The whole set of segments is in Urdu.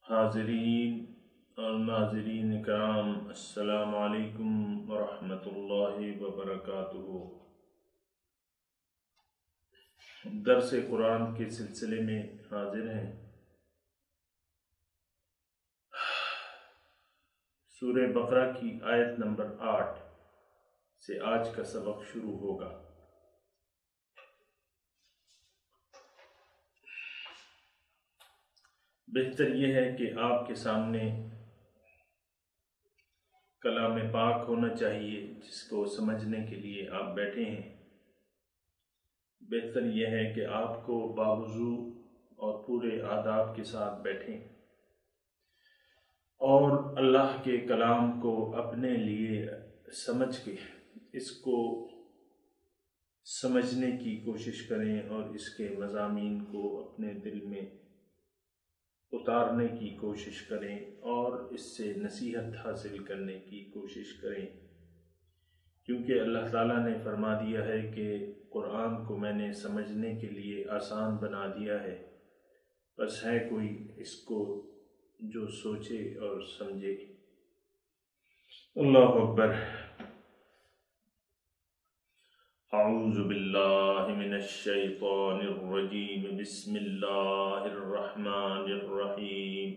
حاضرین اور ناظرین کرام، السلام علیکم ورحمۃ اللہ وبرکاتہ۔ درس قرآن کے سلسلے میں حاضر ہیں۔ سورہ بقرہ کی آیت نمبر 8 سے آج کا سبق شروع ہوگا۔ بہتر یہ ہے کہ آپ کے سامنے کلام پاک ہونا چاہیے، جس کو سمجھنے کے لیے آپ بیٹھے ہیں۔ بہتر یہ ہے کہ آپ کو باوضو اور پورے آداب کے ساتھ بیٹھیں اور اللہ کے کلام کو اپنے لیے سمجھ کے اس کو سمجھنے کی کوشش کریں اور اس کے مضامین کو اپنے دل میں اتارنے کی کوشش کریں اور اس سے نصیحت حاصل کرنے کی کوشش کریں، کیونکہ اللہ تعالیٰ نے فرما دیا ہے کہ قرآن کو میں نے سمجھنے کے لیے آسان بنا دیا ہے، بس ہے کوئی اس کو جو سوچے اور سمجھے۔ اللہ اکبر۔ اعوذ باللہ من الشیطان الرجیم، بسم اللہ الرحمن الرحیم۔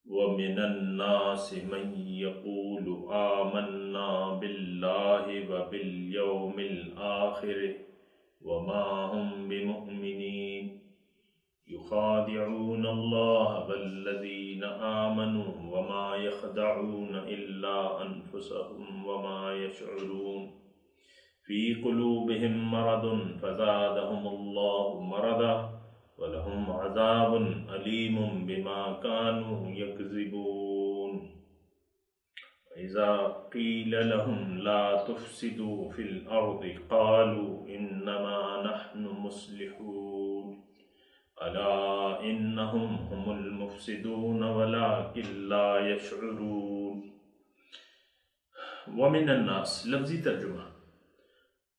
وَمِنَ النَّاسِ مَن يَقُولُ آمَنَّا بِاللَّهِ وَبِالْيَوْمِ الْآخِرِ وَمَا هُم بِمُؤْمِنِينَ يُخَادِعُونَ اللَّهَ وَالَّذِينَ آمَنُوا وَمَا يَخْدَعُونَ إِلَّا أَنفُسَهُمْ وَمَا يَشْعُرُونَ فِي قُلُوبِهِم مَّرَضٌ فَزَادَهُمُ اللَّهُ مَرَضًا وَلَهُمْ عَذَابٌ أَلِيمٌ بِمَا كَانُوا يَكْذِبُونَ وَإِذَا قِيلَ لَهُمْ لَا تُفْسِدُوا فِي الْأَرْضِ قَالُوا إِنَّمَا نَحْنُ مُصْلِحُونَ أَلَا إِنَّهُمْ هُمُ الْمُفْسِدُونَ وَلَكِنْ لَا يَشْعُرُونَ۔ وَمِنَ النَّاسِ لفظی ترجمہ،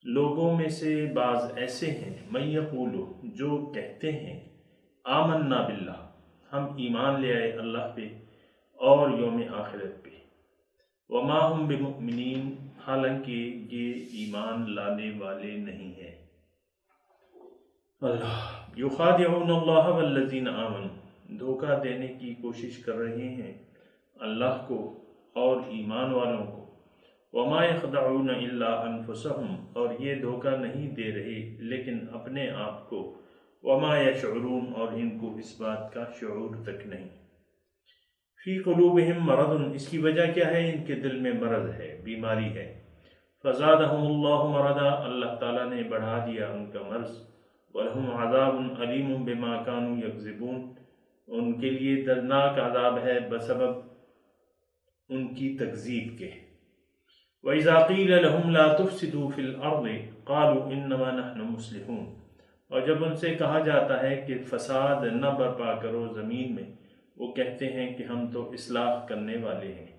لوگوں میں سے بعض ایسے ہیں، من یقول جو کہتے ہیں، آمنا باللہ ہم ایمان لے آئے اللہ پہ اور یوم آخرت پہ، وما ہم بمؤمنین حالانکہ یہ ایمان لانے والے نہیں ہیں۔ اللہ یخادعون اللہ والذین آمنوا دھوکہ دینے کی کوشش کر رہے ہیں اللہ کو اور ایمان والوں کو، وما يخدعون الا انفسهم اور یہ دھوکہ نہیں دے رہے لیکن اپنے آپ کو، وما يشعرون اور ان کو اس بات کا شعور تک نہیں۔ فی قلوبہم مرض اس کی وجہ کیا ہے؟ ان کے دل میں مرض ہے، بیماری ہے۔ فزادہم اللہ مرضا اللہ تعالیٰ نے بڑھا دیا ان کا مرض۔ ولہم عذاب علیم بما کانوا یکذبون ان کے لیے دردناک عذاب ہے بسبب ان کی تکذیب کے۔ وَإِذَا قِيلَ لَهُمْ لَا تُفْسِدُوا فِي الْأَرْضِ قَالُوا إِنَّمَا نَحْنُ مُصْلِحُونَ اور جب ان سے کہا جاتا ہے کہ فساد نہ برپا کرو زمین میں، وہ کہتے ہیں کہ ہم تو اصلاح کرنے والے ہیں۔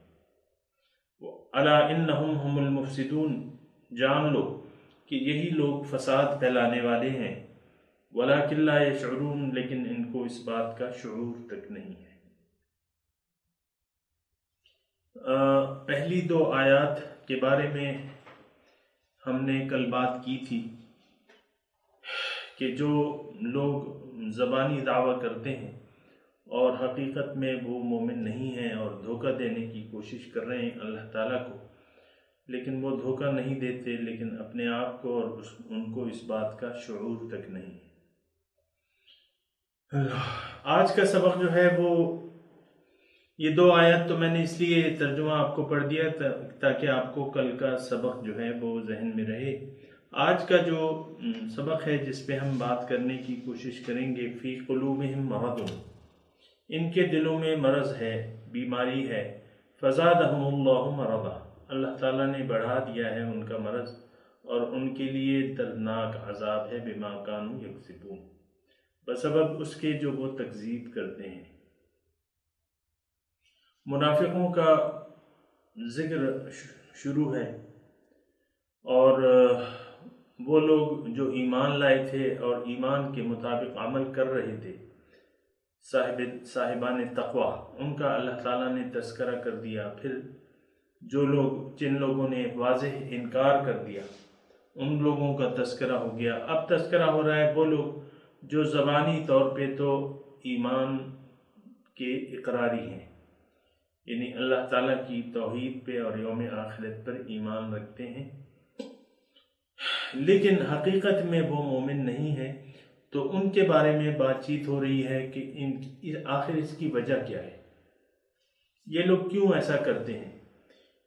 أَلَا إِنَّهُمْ هُمُ الْمُفْسِدُونَ جان لو کہ یہی لوگ فساد پھیلانے والے ہیں، وَلَكِنْ لَا يَشْعُرُونَ لیکن ان کو اس بات کا شعور تک نہیں ہے۔ پہلی دو آیات کے بارے میں ہم نے کل بات کی تھی کہ جو لوگ زبانی دعویٰ کرتے ہیں اور حقیقت میں وہ مومن نہیں ہیں اور دھوکہ دینے کی کوشش کر رہے ہیں اللہ تعالیٰ کو، لیکن وہ دھوکہ نہیں دیتے لیکن اپنے آپ کو اور ان کو اس بات کا شعور تک نہیں۔ آج کا سبق جو ہے وہ یہ دو آیت تو میں نے اس لیے ترجمہ آپ کو پڑھ دیا تاکہ آپ کو کل کا سبق جو ہے وہ ذہن میں رہے۔ آج کا جو سبق ہے جس پہ ہم بات کرنے کی کوشش کریں گے، فی قلوبہم مرض ان کے دلوں میں مرض ہے، بیماری ہے۔ فزادہم اللہ مرضا اللہ تعالیٰ نے بڑھا دیا ہے ان کا مرض اور ان کے لیے دردناک عذاب ہے، بما کانوا یکذبون بسبب اس کے جو وہ تکذیب کرتے ہیں۔ منافقوں کا ذکر شروع ہے اور وہ لوگ جو ایمان لائے تھے اور ایمان کے مطابق عمل کر رہے تھے، صاحبان تقوی، ان کا اللہ تعالیٰ نے تذکرہ کر دیا۔ پھر جن لوگوں نے واضح انکار کر دیا ان لوگوں کا تذکرہ ہو گیا۔ اب تذکرہ ہو رہا ہے وہ لوگ جو زبانی طور پہ تو ایمان کے اقراری ہیں، یعنی اللہ تعالیٰ کی توحید پہ اور یوم آخرت پر ایمان رکھتے ہیں، لیکن حقیقت میں وہ مومن نہیں ہے۔ تو ان کے بارے میں بات چیت ہو رہی ہے کہ آخر اس کی وجہ کیا ہے، یہ لوگ کیوں ایسا کرتے ہیں،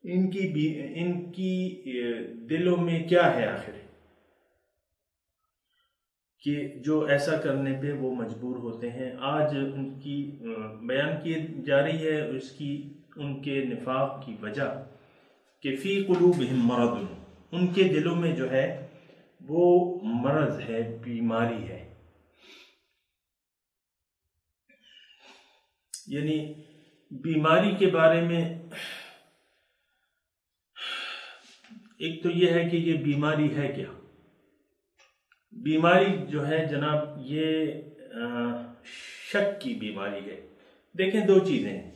ان کی دلوں میں کیا ہے آخر کہ جو ایسا کرنے پہ وہ مجبور ہوتے ہیں۔ آج ان کی بیان کی جا رہی ہے ان کے نفاق کی وجہ کہ فی قلوبہم مرض، ان کے دلوں میں جو ہے وہ مرض ہے، بیماری ہے، یعنی بیماری کے بارے میں ایک تو یہ ہے کہ یہ بیماری ہے کیا۔ بیماری جو ہے جناب یہ شک کی بیماری ہے۔ دیکھیں دو چیزیں ہیں،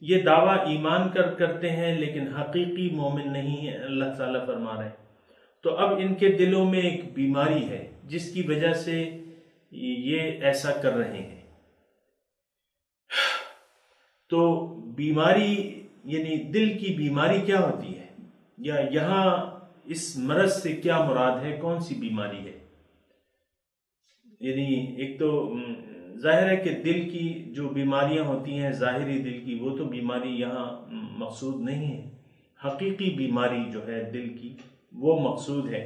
یہ دعویٰ ایمان کرتے ہیں لیکن حقیقی مومن نہیں ہے، اللہ تعالیٰ فرما رہے ہیں۔ تو اب ان کے دلوں میں ایک بیماری ہے جس کی وجہ سے یہ ایسا کر رہے ہیں۔ تو بیماری یعنی دل کی بیماری کیا ہوتی ہے، یا یہاں اس مرض سے کیا مراد ہے، کون سی بیماری ہے؟ یعنی ایک تو ظاہر ہے کہ دل کی جو بیماریاں ہوتی ہیں ظاہری دل کی، وہ تو بیماری یہاں مقصود نہیں ہے۔ حقیقی بیماری جو ہے دل کی وہ مقصود ہے،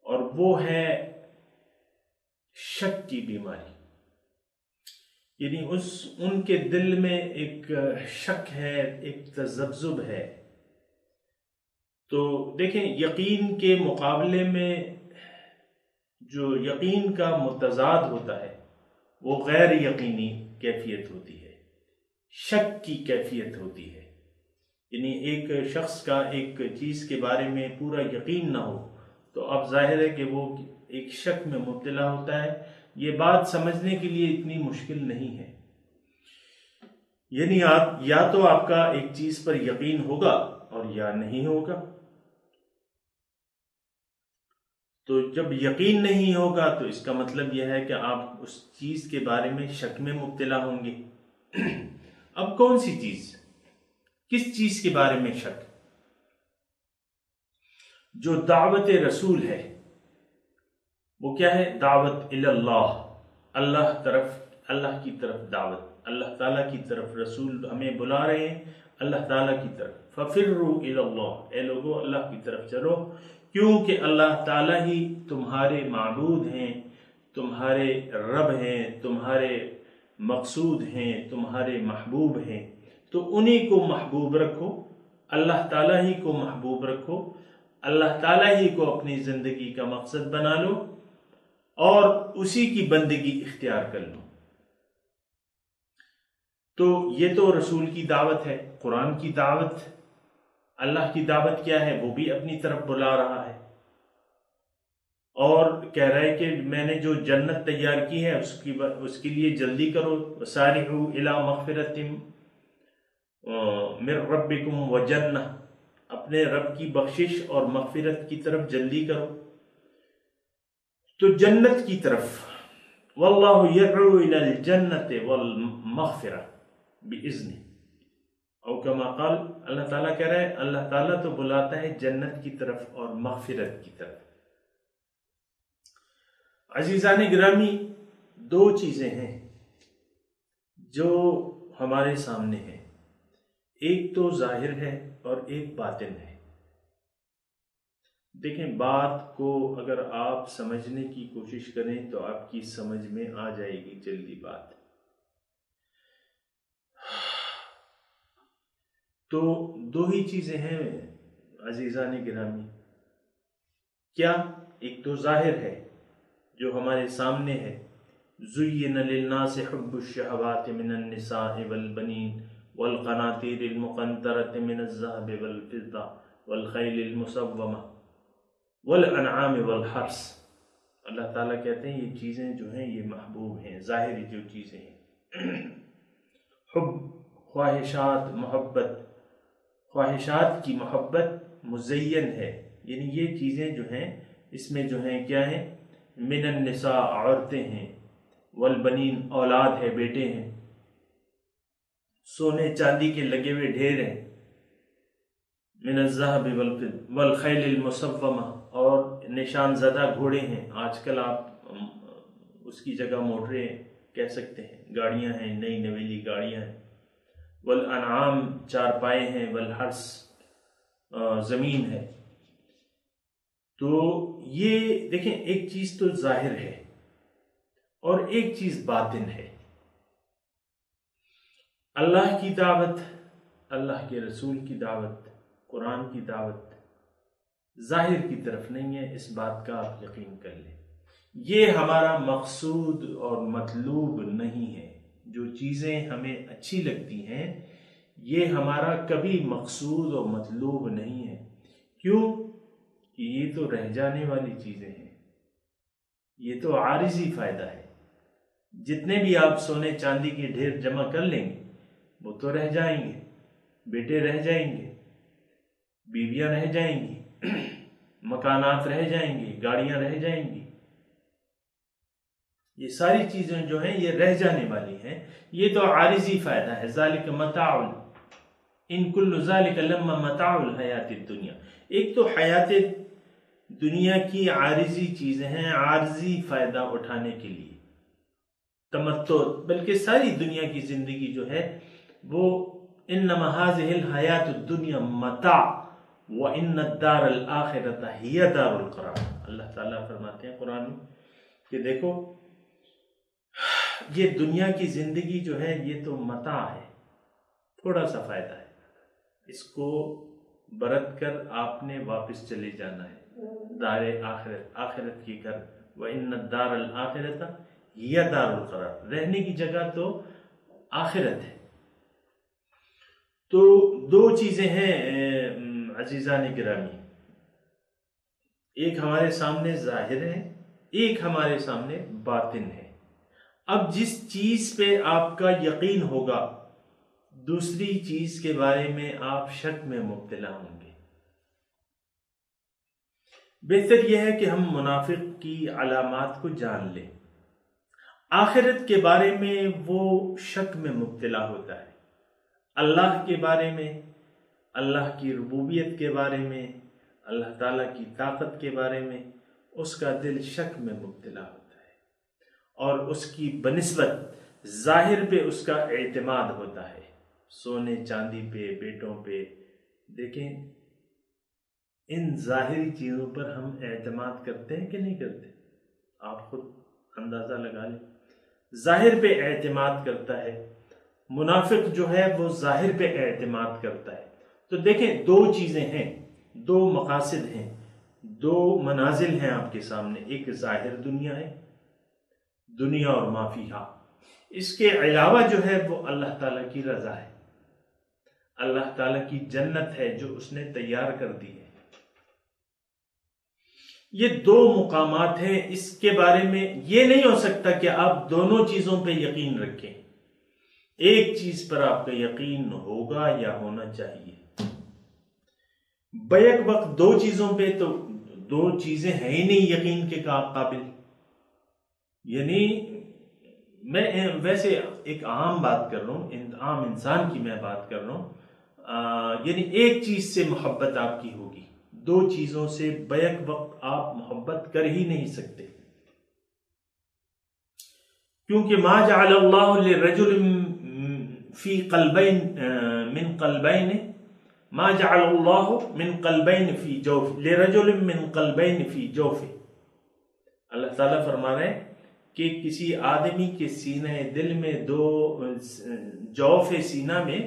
اور وہ ہے شک کی بیماری، یعنی ان کے دل میں ایک شک ہے، ایک تذبذب ہے۔ تو دیکھیں یقین کے مقابلے میں جو یقین کا متضاد ہوتا ہے وہ غیر یقینی کیفیت ہوتی ہے، شک کی کیفیت ہوتی ہے۔ یعنی ایک شخص کا ایک چیز کے بارے میں پورا یقین نہ ہو تو اب ظاہر ہے کہ وہ ایک شک میں مبتلا ہوتا ہے۔ یہ بات سمجھنے کے لیے اتنی مشکل نہیں ہے، یعنی یا تو آپ کا ایک چیز پر یقین ہوگا اور یا نہیں ہوگا۔ تو جب یقین نہیں ہوگا تو اس کا مطلب یہ ہے کہ آپ اس چیز کے بارے میں شک میں مبتلا ہوں گے۔ اب کون سی چیز، کس چیز کے بارے میں شک؟ جو دعوت رسول ہے وہ کیا ہے؟ دعوت اللہ، اللہ کی طرف دعوت، اللہ تعالیٰ کی طرف رسول ہمیں بلا رہے ہیں، اللہ تعالیٰ کی طرف۔ ففروا الی اللہ، اے لوگو اللہ کی طرف چلو، کیونکہ اللہ تعالیٰ ہی تمہارے معبود ہیں، تمہارے رب ہیں، تمہارے مقصود ہیں، تمہارے محبوب ہیں۔ تو انہی کو محبوب رکھو، اللہ تعالیٰ ہی کو محبوب رکھو، اللہ تعالیٰ ہی کو اپنی زندگی کا مقصد بنا لو اور اسی کی بندگی اختیار کر لو۔ تو یہ تو رسول کی دعوت ہے، قرآن کی دعوت۔ اللہ کی دعوت کیا ہے؟ وہ بھی اپنی طرف بلا رہا ہے اور کہہ رہا ہے کہ میں نے جو جنت تیار کی ہے اس کے لیے جلدی کرو، وسارعوا الی مغفرۃ من ربکم وجنہ، اپنے رب کی بخشش اور مغفرت کی طرف جلدی کرو، تو جنت کی طرف۔ واللہ یدعو الی الجنۃ والمغفرہ باذنہ، او کما قال، اللہ تعالیٰ کہہ رہا ہے اللہ تعالیٰ تو بلاتا ہے جنت کی طرف اور مغفرت کی طرف۔ عزیزان گرامی، دو چیزیں ہیں جو ہمارے سامنے ہیں، ایک تو ظاہر ہے اور ایک باطن ہے۔ دیکھیں بات کو اگر آپ سمجھنے کی کوشش کریں تو آپ کی سمجھ میں آ جائے گی جلدی بات۔ تو دو ہی چیزیں ہیں عزیزان گرامی، کیا؟ ایک تو ظاہر ہے جو ہمارے سامنے ہے، زُيِّنَ لِلنَّاسِ حُبُّ الشَّهَوَاتِ مِنَ النِّسَاءِ وَالْبَنِينَ وَالْقَنَاطِيرِ الْمُقَنطَرَةِ مِنَ الذَّهَبِ وَالْفِضَّةِ وَالْخَيْلِ الْمُسَوَّمَةِ وَالْأَنْعَامِ وَالْحَرْثِ۔ اللہ تعالیٰ کہتے ہیں یہ چیزیں جو ہیں یہ محبوب ہیں، ظاہری جو چیزیں ہیں، حب، خواہشات، محبت، خواہشات کی محبت مزین ہے، یعنی یہ چیزیں جو ہیں اس میں جو ہیں کیا ہیں، من النساء عورتیں ہیں، والبنین اولاد ہے، بیٹے ہیں، سونے چاندی کے لگے ہوئے ڈھیر ہیں، من الذهب والخیل المصومہ، اور نشان زدہ گھوڑے ہیں، آج کل آپ اس کی جگہ موٹریں کہہ سکتے ہیں، گاڑیاں ہیں، نئی نویلی گاڑیاں ہیں، والانعام چارپائے ہیں، والحرث زمین ہے۔ تو یہ دیکھیں ایک چیز تو ظاہر ہے اور ایک چیز باطن ہے۔ اللہ کی دعوت، اللہ کے رسول کی دعوت، قرآن کی دعوت ظاہر کی طرف نہیں ہے، اس بات کا آپ یقین کر لیں۔ یہ ہمارا مقصود اور مطلوب نہیں ہے۔ جو چیزیں ہمیں اچھی لگتی ہیں یہ ہمارا کبھی مقصود اور مطلوب نہیں ہے۔ کیوں؟ کہ یہ تو رہ جانے والی چیزیں ہیں، یہ تو عارضی فائدہ ہے۔ جتنے بھی آپ سونے چاندی کے ڈھیر جمع کر لیں گے وہ تو رہ جائیں گے، بیٹے رہ جائیں گے، بیویاں رہ جائیں گی، مکانات رہ جائیں گے، گاڑیاں رہ جائیں گی، یہ ساری چیزیں جو ہیں یہ رہ جانے والی ہیں، یہ تو عارضی فائدہ ہے۔ ذالک متاع، ان کل ذالک لما متاع الحیات الدنیا۔ ایک تو حیات دنیا کی عارضی چیزیں ہیں، عارضی فائدہ اٹھانے کے لیے تمتع، بلکہ ساری دنیا کی زندگی جو ہے وہ انما هذه الحیات الدنیا متاع وان الدار الاخرۃ ہی دار القرار۔ اللہ تعالیٰ فرماتے ہیں قرآن میں کہ دیکھو یہ دنیا کی زندگی جو ہے یہ تو متاع ہے، تھوڑا سا فائدہ ہے، اس کو برت کر آپ نے واپس چلے جانا ہے دار آخرت، آخرت کی گھر، وَإِنَّ الدَّارَ الْآخِرَةَ هِيَ دَارُ الْقَرَارِ، رہنے کی جگہ تو آخرت ہے۔ تو دو چیزیں ہیں عزیزان گرامی، ایک ہمارے سامنے ظاہر ہے، ایک ہمارے سامنے باطن ہے۔ اب جس چیز پہ آپ کا یقین ہوگا دوسری چیز کے بارے میں آپ شک میں مبتلا ہوں گے۔ بہتر یہ ہے کہ ہم منافق کی علامات کو جان لیں۔ آخرت کے بارے میں وہ شک میں مبتلا ہوتا ہے، اللہ کے بارے میں، اللہ کی ربوبیت کے بارے میں، اللہ تعالیٰ کی طاقت کے بارے میں اس کا دل شک میں مبتلا ہوتا ہے، اور اس کی بنسبت ظاہر پہ اس کا اعتماد ہوتا ہے، سونے چاندی پہ، بیٹوں پہ۔ دیکھیں ان ظاہری چیزوں پر ہم اعتماد کرتے ہیں کہ نہیں کرتے؟ آپ خود اندازہ لگا لیں۔ ظاہر پہ اعتماد کرتا ہے، منافق جو ہے وہ ظاہر پہ اعتماد کرتا ہے۔ تو دیکھیں دو چیزیں ہیں، دو مقاصد ہیں، دو منازل ہیں آپ کے سامنے، ایک ظاہر دنیا ہے، دنیا اور ما فیہا، اس کے علاوہ جو ہے وہ اللہ تعالیٰ کی رضا ہے، اللہ تعالیٰ کی جنت ہے جو اس نے تیار کر دی ہے۔ یہ دو مقامات ہیں، اس کے بارے میں یہ نہیں ہو سکتا کہ آپ دونوں چیزوں پہ یقین رکھیں، ایک چیز پر آپ کا یقین ہوگا یا ہونا چاہیے۔ بیک وقت دو چیزوں پہ تو دو چیزیں ہیں ہی نہیں یقین کے قابل، یعنی میں ویسے ایک عام بات کر رہا ہوں، عام انسان کی میں بات کر رہا ہوں، یعنی ایک چیز سے محبت آپ کی ہوگی، دو چیزوں سے بیک وقت آپ محبت کر ہی نہیں سکتے، کیونکہ ما جعل اللہ لرجل فی قلبین من قلبین، ما جعل اللہ من قلبین فی جوف لرجل من قلبین فی جوف۔ اللہ تعالیٰ فرما رہے ہیں کہ کسی آدمی کے سینہ دل میں جوف سینہ میں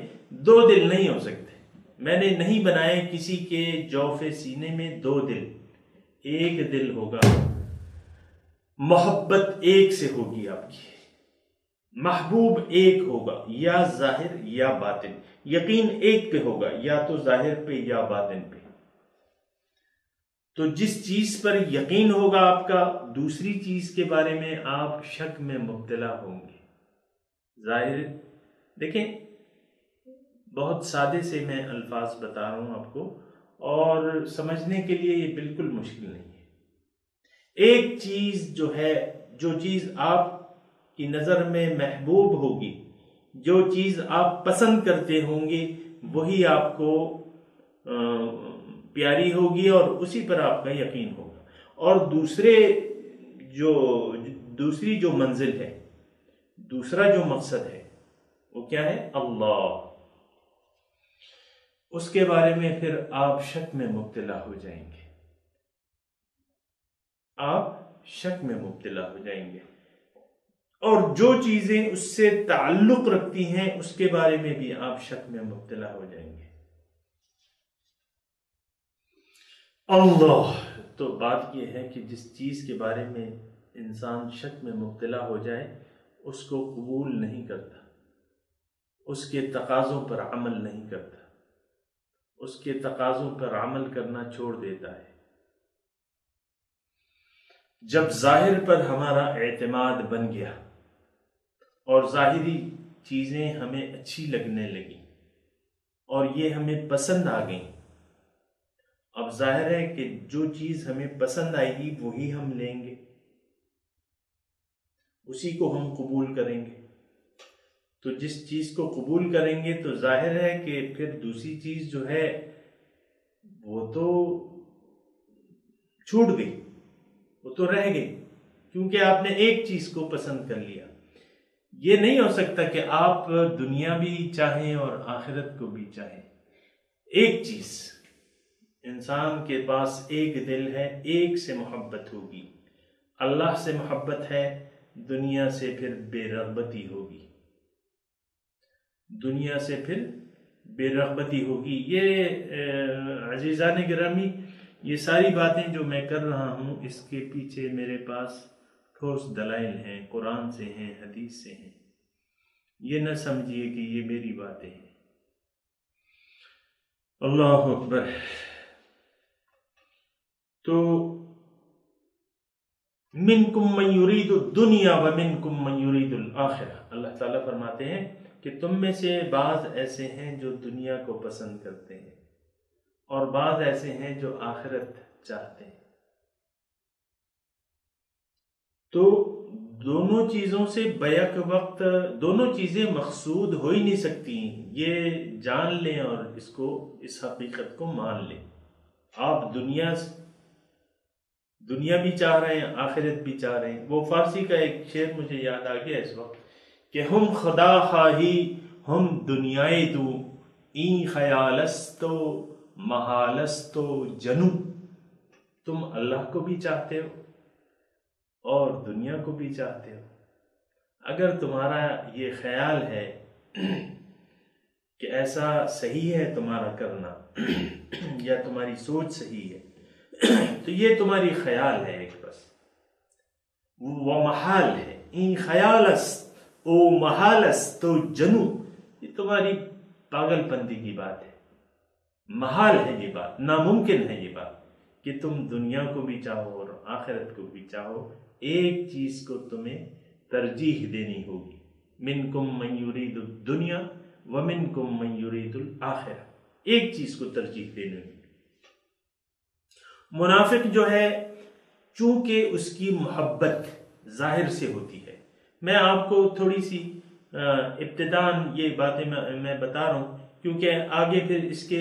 دو دل نہیں ہو سکتے، میں نے نہیں بنائے کسی کے جوف سینے میں دو دل، ایک دل ہوگا، محبت ایک سے ہوگی آپ کی، محبوب ایک ہوگا، یا ظاہر یا باطن، یقین ایک پہ ہوگا، یا تو ظاہر پہ یا باطن پہ۔ تو جس چیز پر یقین ہوگا آپ کا، دوسری چیز کے بارے میں آپ شک میں مبتلا ہوں گے، ظاہر دیکھیں، بہت سادے سے میں الفاظ بتا رہا ہوں آپ کو، اور سمجھنے کے لیے یہ بالکل مشکل نہیں ہے۔ ایک چیز جو ہے، جو چیز آپ کی نظر میں محبوب ہوگی، جو چیز آپ پسند کرتے ہوں گے، وہی آپ کو پیاری ہوگی اور اسی پر آپ کا یقین ہوگا۔ اور دوسری جو منزل ہے، دوسرا جو مقصد ہے، وہ کیا ہے؟ اللہ۔ اس کے بارے میں پھر آپ شک میں مبتلا ہو جائیں گے، آپ شک میں مبتلا ہو جائیں گے، اور جو چیزیں اس سے تعلق رکھتی ہیں اس کے بارے میں بھی آپ شک میں مبتلا ہو جائیں گے۔ اللہ، تو بات یہ ہے کہ جس چیز کے بارے میں انسان شک میں مبتلا ہو جائے اس کو قبول نہیں کرتا، اس کے تقاضوں پر عمل نہیں کرتا، اس کے تقاضوں پر عمل کرنا چھوڑ دیتا ہے۔ جب ظاہر پر ہمارا اعتماد بن گیا اور ظاہری چیزیں ہمیں اچھی لگنے لگیں اور یہ ہمیں پسند آ گئیں، اب ظاہر ہے کہ جو چیز ہمیں پسند آئے گی وہی ہم لیں گے، اسی کو ہم قبول کریں گے۔ تو جس چیز کو قبول کریں گے تو ظاہر ہے کہ پھر دوسری چیز جو ہے وہ تو چھوٹ گئی، وہ تو رہ گئی، کیونکہ آپ نے ایک چیز کو پسند کر لیا۔ یہ نہیں ہو سکتا کہ آپ دنیا بھی چاہیں اور آخرت کو بھی چاہیں۔ ایک چیز، انسان کے پاس ایک دل ہے، ایک سے محبت ہوگی، اللہ سے محبت ہے، دنیا سے پھر بے رغبتی ہوگی، دنیا سے پھر بے رغبتی ہوگی۔ یہ عزیزان گرامی، یہ ساری باتیں جو میں کر رہا ہوں اس کے پیچھے میرے پاس ٹھوس دلائل ہیں، قرآن سے ہیں، حدیث سے ہیں۔ یہ نہ سمجھیے کہ یہ میری باتیں ہیں۔ اللہ اکبر۔ تو منکم من یرید الدنیا ومنکم من یرید الآخرہ، اللہ تعالیٰ فرماتے ہیں کہ تم میں سے بعض ایسے ہیں جو دنیا کو پسند کرتے ہیں اور بعض ایسے ہیں جو آخرت چاہتے ہیں۔ تو دونوں چیزوں سے بیک وقت دونوں چیزیں مقصود ہو ہی نہیں سکتی، یہ جان لیں اور اس حقیقت کو مان لیں۔ آپ دنیا بھی چاہ رہے ہیں، آخرت بھی چاہ رہے ہیں۔ وہ فارسی کا ایک شعر مجھے یاد آ گیا اس وقت کہ ہم خدا خواہی ہم دنیائے تو، این خیالستو محالستو جنو۔ تم اللہ کو بھی چاہتے ہو اور دنیا کو بھی چاہتے ہو۔ اگر تمہارا یہ خیال ہے کہ ایسا صحیح ہے تمہارا کرنا یا تمہاری سوچ صحیح ہے، تو یہ تمہاری خیال ہے ایک بس، وہ محال ہے۔ این خیالست او محالست تو جنو، یہ تمہاری پاگل پنتی کی بات ہے، محال ہے یہ بات، ناممکن ہے یہ بات کہ تم دنیا کو بھی چاہو اور آخرت کو بھی چاہو۔ ایک چیز کو تمہیں ترجیح دینی ہوگی۔ منکم من یرید الدنیا ومنکم من یرید الآخرہ، ایک چیز کو ترجیح دینی ہوگی۔ منافق جو ہے، چونکہ اس کی محبت ظاہر سے ہوتی ہے، میں آپ کو تھوڑی سی ابتداً یہ باتیں میں بتا رہا ہوں کیونکہ آگے پھر اس کے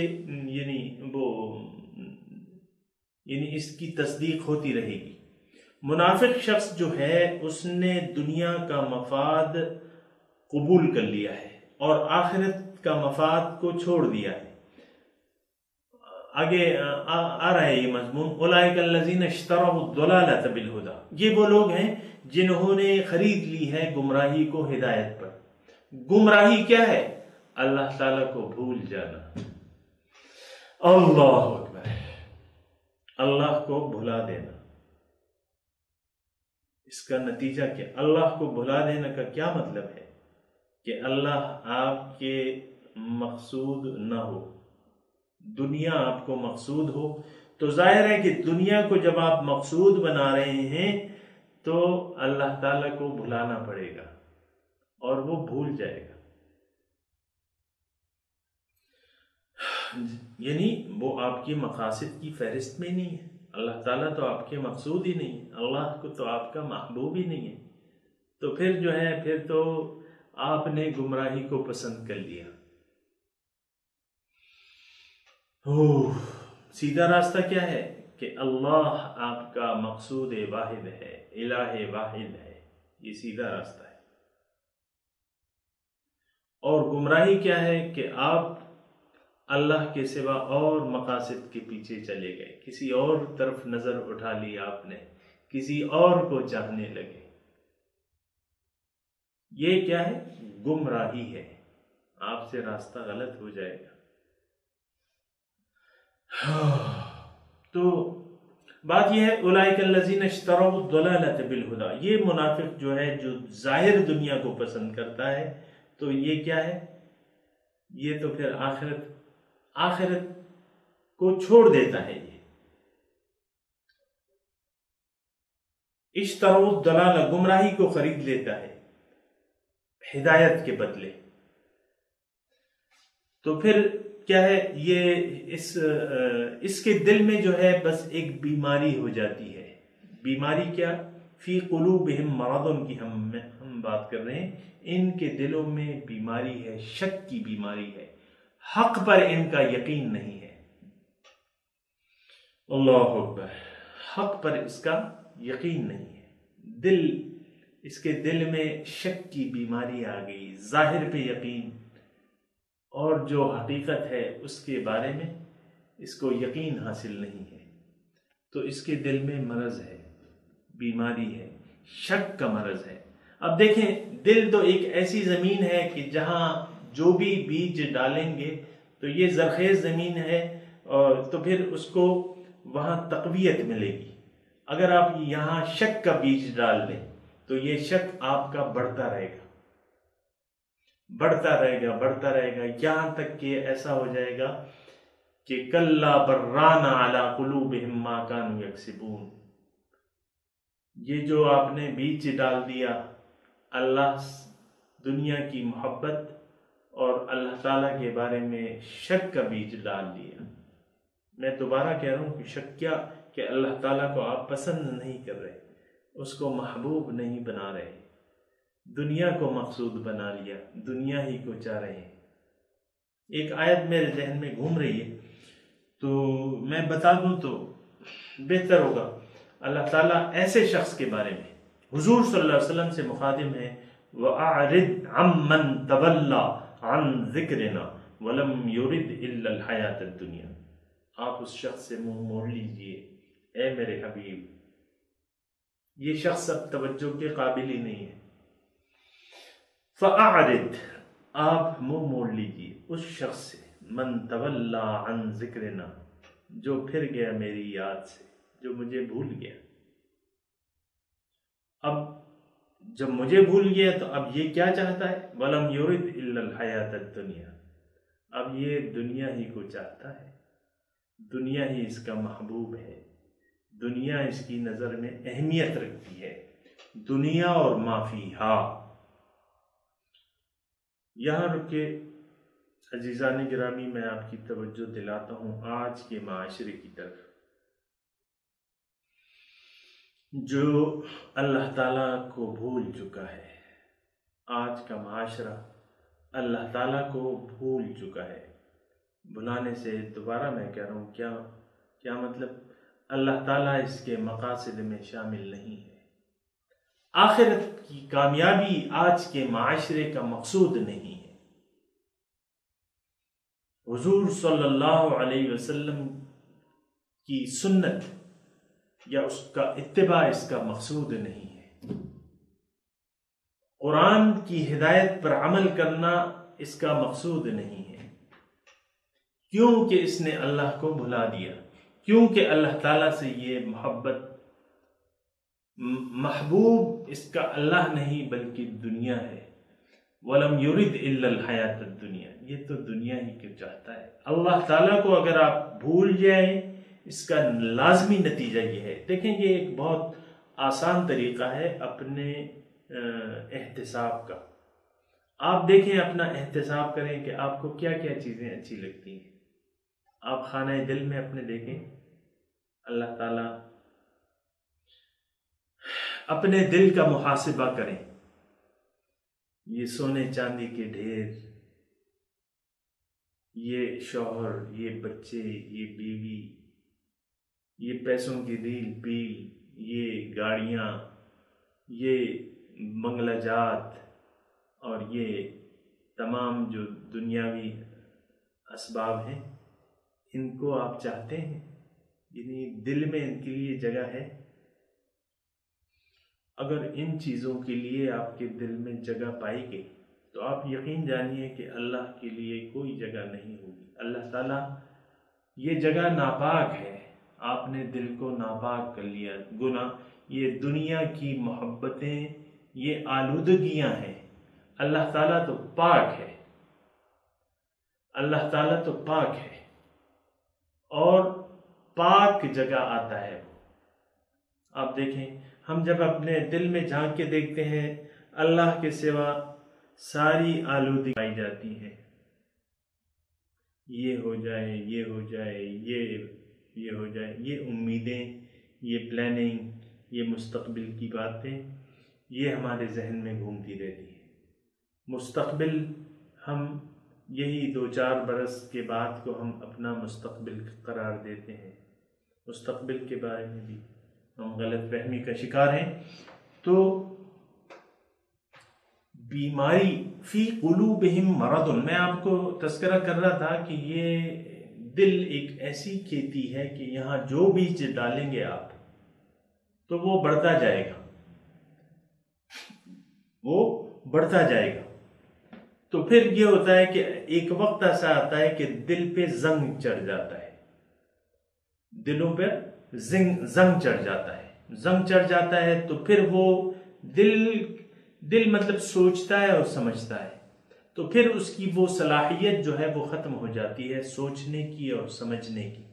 یعنی اس کی تصدیق ہوتی رہے گی۔ منافق شخص جو ہے اس نے دنیا کا مفاد قبول کر لیا ہے اور آخرت کا مفاد کو چھوڑ دیا ہے۔ آگے آ رہا ہے یہ مضمون، اولئک الذین اشتروا الضلالۃ بالہدی، یہ وہ لوگ ہیں جنہوں نے خرید لی ہے گمراہی کو ہدایت پر۔ گمراہی کیا ہے؟ اللہ تعالیٰ کو بھول جانا۔ اللہ اکبر، اللہ کو بھلا دینا۔ اس کا نتیجہ کیا؟ اللہ کو بھلا دینے کا کیا مطلب ہے؟ کہ اللہ آپ کے مقصود نہ ہو، دنیا آپ کو مقصود ہو۔ تو ظاہر ہے کہ دنیا کو جب آپ مقصود بنا رہے ہیں تو اللہ تعالیٰ کو بھلانا پڑے گا۔ اور وہ بھول جائے گا. یعنی وہ آپ کے مقاصد کی فہرست میں نہیں ہے. اللہ تعالیٰ تو آپ کے مقصود ہی نہیں ہے، اللہ کو تو آپ کا محبوب ہی نہیں ہے. تو پھر جو ہے پھر تو آپ نے گمراہی کو پسند کر لیا. سیدھا راستہ کیا ہے کہ اللہ آپ کا مقصود واحد ہے، الہ واحد ہے. یہ سیدھا راستہ ہے. اور گمراہی کیا ہے کہ آپ اللہ کے سوا اور مقاصد کے پیچھے چلے گئے، کسی اور طرف نظر اٹھا لی آپ نے، کسی اور کو چاہنے لگے. یہ کیا ہے؟ گمراہی ہے. آپ سے راستہ غلط ہو جائے گا. تو بات یہ ہے اولئک الذین اشتروا الضلالۃ بالہدی. یہ منافق جو ہے، جو ظاہر دنیا کو پسند کرتا ہے، تو یہ کیا ہے؟ یہ تو پھر آخرت کو چھوڑ دیتا ہے. یہ اشتروا الضلالہ، گمراہی کو خرید لیتا ہے ہدایت کے بدلے. تو پھر کیا ہے؟ یہ اس کے دل میں جو ہے بس ایک بیماری ہو جاتی ہے. بیماری کیا؟ فی قلوبہم مرض کی ہم بات کر رہے ہیں. ان کے دلوں میں بیماری ہے، شک کی بیماری ہے. حق پر ان کا یقین نہیں ہے. اللہ اکبر. حق پر اس کا یقین نہیں ہے. اس کے دل میں شک کی بیماری آ گئی. ظاہر پہ یقین اور جو حقیقت ہے اس کے بارے میں اس کو یقین حاصل نہیں ہے. تو اس کے دل میں مرض ہے، بیماری ہے، شک کا مرض ہے. اب دیکھیں، دل تو ایک ایسی زمین ہے کہ جہاں جو بھی بیج ڈالیں گے تو یہ زرخیز زمین ہے، اور تو پھر اس کو وہاں تقویت ملے گی. اگر آپ یہاں شک کا بیج ڈال دیں تو یہ شک آپ کا بڑھتا رہے گا، بڑھتا رہے گا، بڑھتا رہے گا، یہاں تک کہ ایسا ہو جائے گا کہ کلا بران علی قلوبہم ما کانوا یکسبون. یہ جو آپ نے بیج ڈال دیا، اللہ دنیا کی محبت اور اللہ تعالیٰ کے بارے میں شک کا بیج ڈال دیا. میں دوبارہ کہہ رہا ہوں کہ شک کیا؟ کہ اللہ تعالیٰ کو آپ پسند نہیں کر رہے، اس کو محبوب نہیں بنا رہے، دنیا کو مقصود بنا لیا، دنیا ہی کو چاہ رہے ہیں. ایک آیت میرے ذہن میں گھوم رہی ہے تو میں بتا دوں تو بہتر ہوگا. اللہ تعالیٰ ایسے شخص کے بارے میں حضور صلی اللہ علیہ وسلم سے مخاطب ہے، وَأَعْرِضْ عَمَّنْ تَوَلَّى عَنْ ذِكْرِنَا وَلَمْ يُرِدْ إِلَّا الْحَيَاةَ الدُّنْيَا. آپ اس شخص سے منہ موڑ لیجئے اے میرے حبیب. یہ شخص اب توجہ کے قابل ہی نہیں ہے. فَأَعْرِضْ، آپ منہ موڑ لیجئے اس شخص سے، مَنْ تَوَلَّى عَنْ ذِكْرِنَا، جو پھر گیا میری یاد سے، جو مجھے بھول گیا. اب جب مجھے بھول گیا تو اب یہ کیا چاہتا ہے؟ وَلَمْ يُرِدْ إِلَّا الْحَيَاةَ الدُّنْيَا. اب یہ دنیا ہی کو چاہتا ہے، دنیا ہی اس کا محبوب ہے، دنیا اس کی نظر میں اہمیت رکھتی ہے. دنیا اور ما فیہا. یہاں رک کے عزیزان گرامی میں آپ کی توجہ دلاتا ہوں آج کے معاشرے کی طرف، جو اللہ تعالیٰ کو بھول چکا ہے. آج کا معاشرہ اللہ تعالیٰ کو بھول چکا ہے. بھلانے سے دوبارہ میں کہہ رہا ہوں، کیا مطلب؟ اللہ تعالیٰ اس کے مقاصد میں شامل نہیں ہے. آخرت کی کامیابی آج کے معاشرے کا مقصود نہیں ہے. حضور صلی اللہ علیہ وسلم کی سنت یا اس کا اتباع اس کا مقصود نہیں ہے. قرآن کی ہدایت پر عمل کرنا اس کا مقصود نہیں ہے. کیونکہ اس نے اللہ کو بھلا دیا، کیونکہ اللہ تعالیٰ سے یہ محبوب اس کا اللہ نہیں بلکہ دنیا ہے. وَلَمْ يُرِدْ إِلَّا الْحَيَاةَ الدُّنْيَا. یہ تو دنیا ہی کو چاہتا ہے. اللہ تعالیٰ کو اگر آپ بھول جائیں، اس کا لازمی نتیجہ یہ ہے. دیکھیں، یہ ایک بہت آسان طریقہ ہے اپنے احتساب کا. آپ دیکھیں، اپنا احتساب کریں کہ آپ کو کیا کیا چیزیں اچھی لگتی ہیں. آپ خانہ دل میں اپنے دیکھیں. اللہ تعالیٰ اپنے دل کا محاسبہ کریں. یہ سونے چاندی کے ڈھیر، یہ شوہر، یہ بچے، یہ بیوی، یہ پیسوں کی ریل پیل، یہ گاڑیاں، یہ بنگلہ جات، اور یہ تمام جو دنیاوی اسباب ہیں، ان کو آپ چاہتے ہیں؟ یعنی دل میں ان کے لیے جگہ ہے؟ اگر ان چیزوں کے لیے آپ کے دل میں جگہ پائی گئی تو آپ یقین جانیے کہ اللہ کے لیے کوئی جگہ نہیں ہوگی. اللہ تعالیٰ یہ جگہ ناپاک ہے، آپ نے دل کو ناپاک کر لیا. گناہ، یہ دنیا کی محبتیں، یہ آلودگیاں ہیں. اللہ تعالیٰ تو پاک ہے، اللہ تعالیٰ تو پاک ہے، اور پاک جگہ آتا ہے وہ. آپ دیکھیں، ہم جب اپنے دل میں جھانک کے دیکھتے ہیں، اللہ کے سوا ساری آلودگی پائی جاتی ہے. یہ ہو جائے، یہ ہو جائے، یہ ہو جائے، یہ امیدیں، یہ پلاننگ، یہ مستقبل کی باتیں، یہ ہمارے ذہن میں گھومتی رہتی ہیں. مستقبل، ہم یہی 2-4 برس کے بعد کو ہم اپنا مستقبل قرار دیتے ہیں. مستقبل کے بارے میں بھی ہم غلط فہمی کا شکار ہیں. تو بیماری فی قلوبہم مرض، میں آپ کو تذکرہ کر رہا تھا کہ یہ دل ایک ایسی کھیتی ہے کہ یہاں جو بیج ڈالیں گے آپ تو وہ بڑھتا جائے گا، وہ بڑھتا جائے گا. تو پھر یہ ہوتا ہے کہ ایک وقت ایسا آتا ہے کہ دل پہ زنگ چڑھ جاتا ہے، دلوں پہ زنگ چڑھ جاتا ہے. زنگ چڑھ جاتا ہے تو پھر وہ دل مطلب سوچتا ہے اور سمجھتا ہے، تو پھر اس کی وہ صلاحیت جو ہے وہ ختم ہو جاتی ہے سوچنے کی اور سمجھنے کی.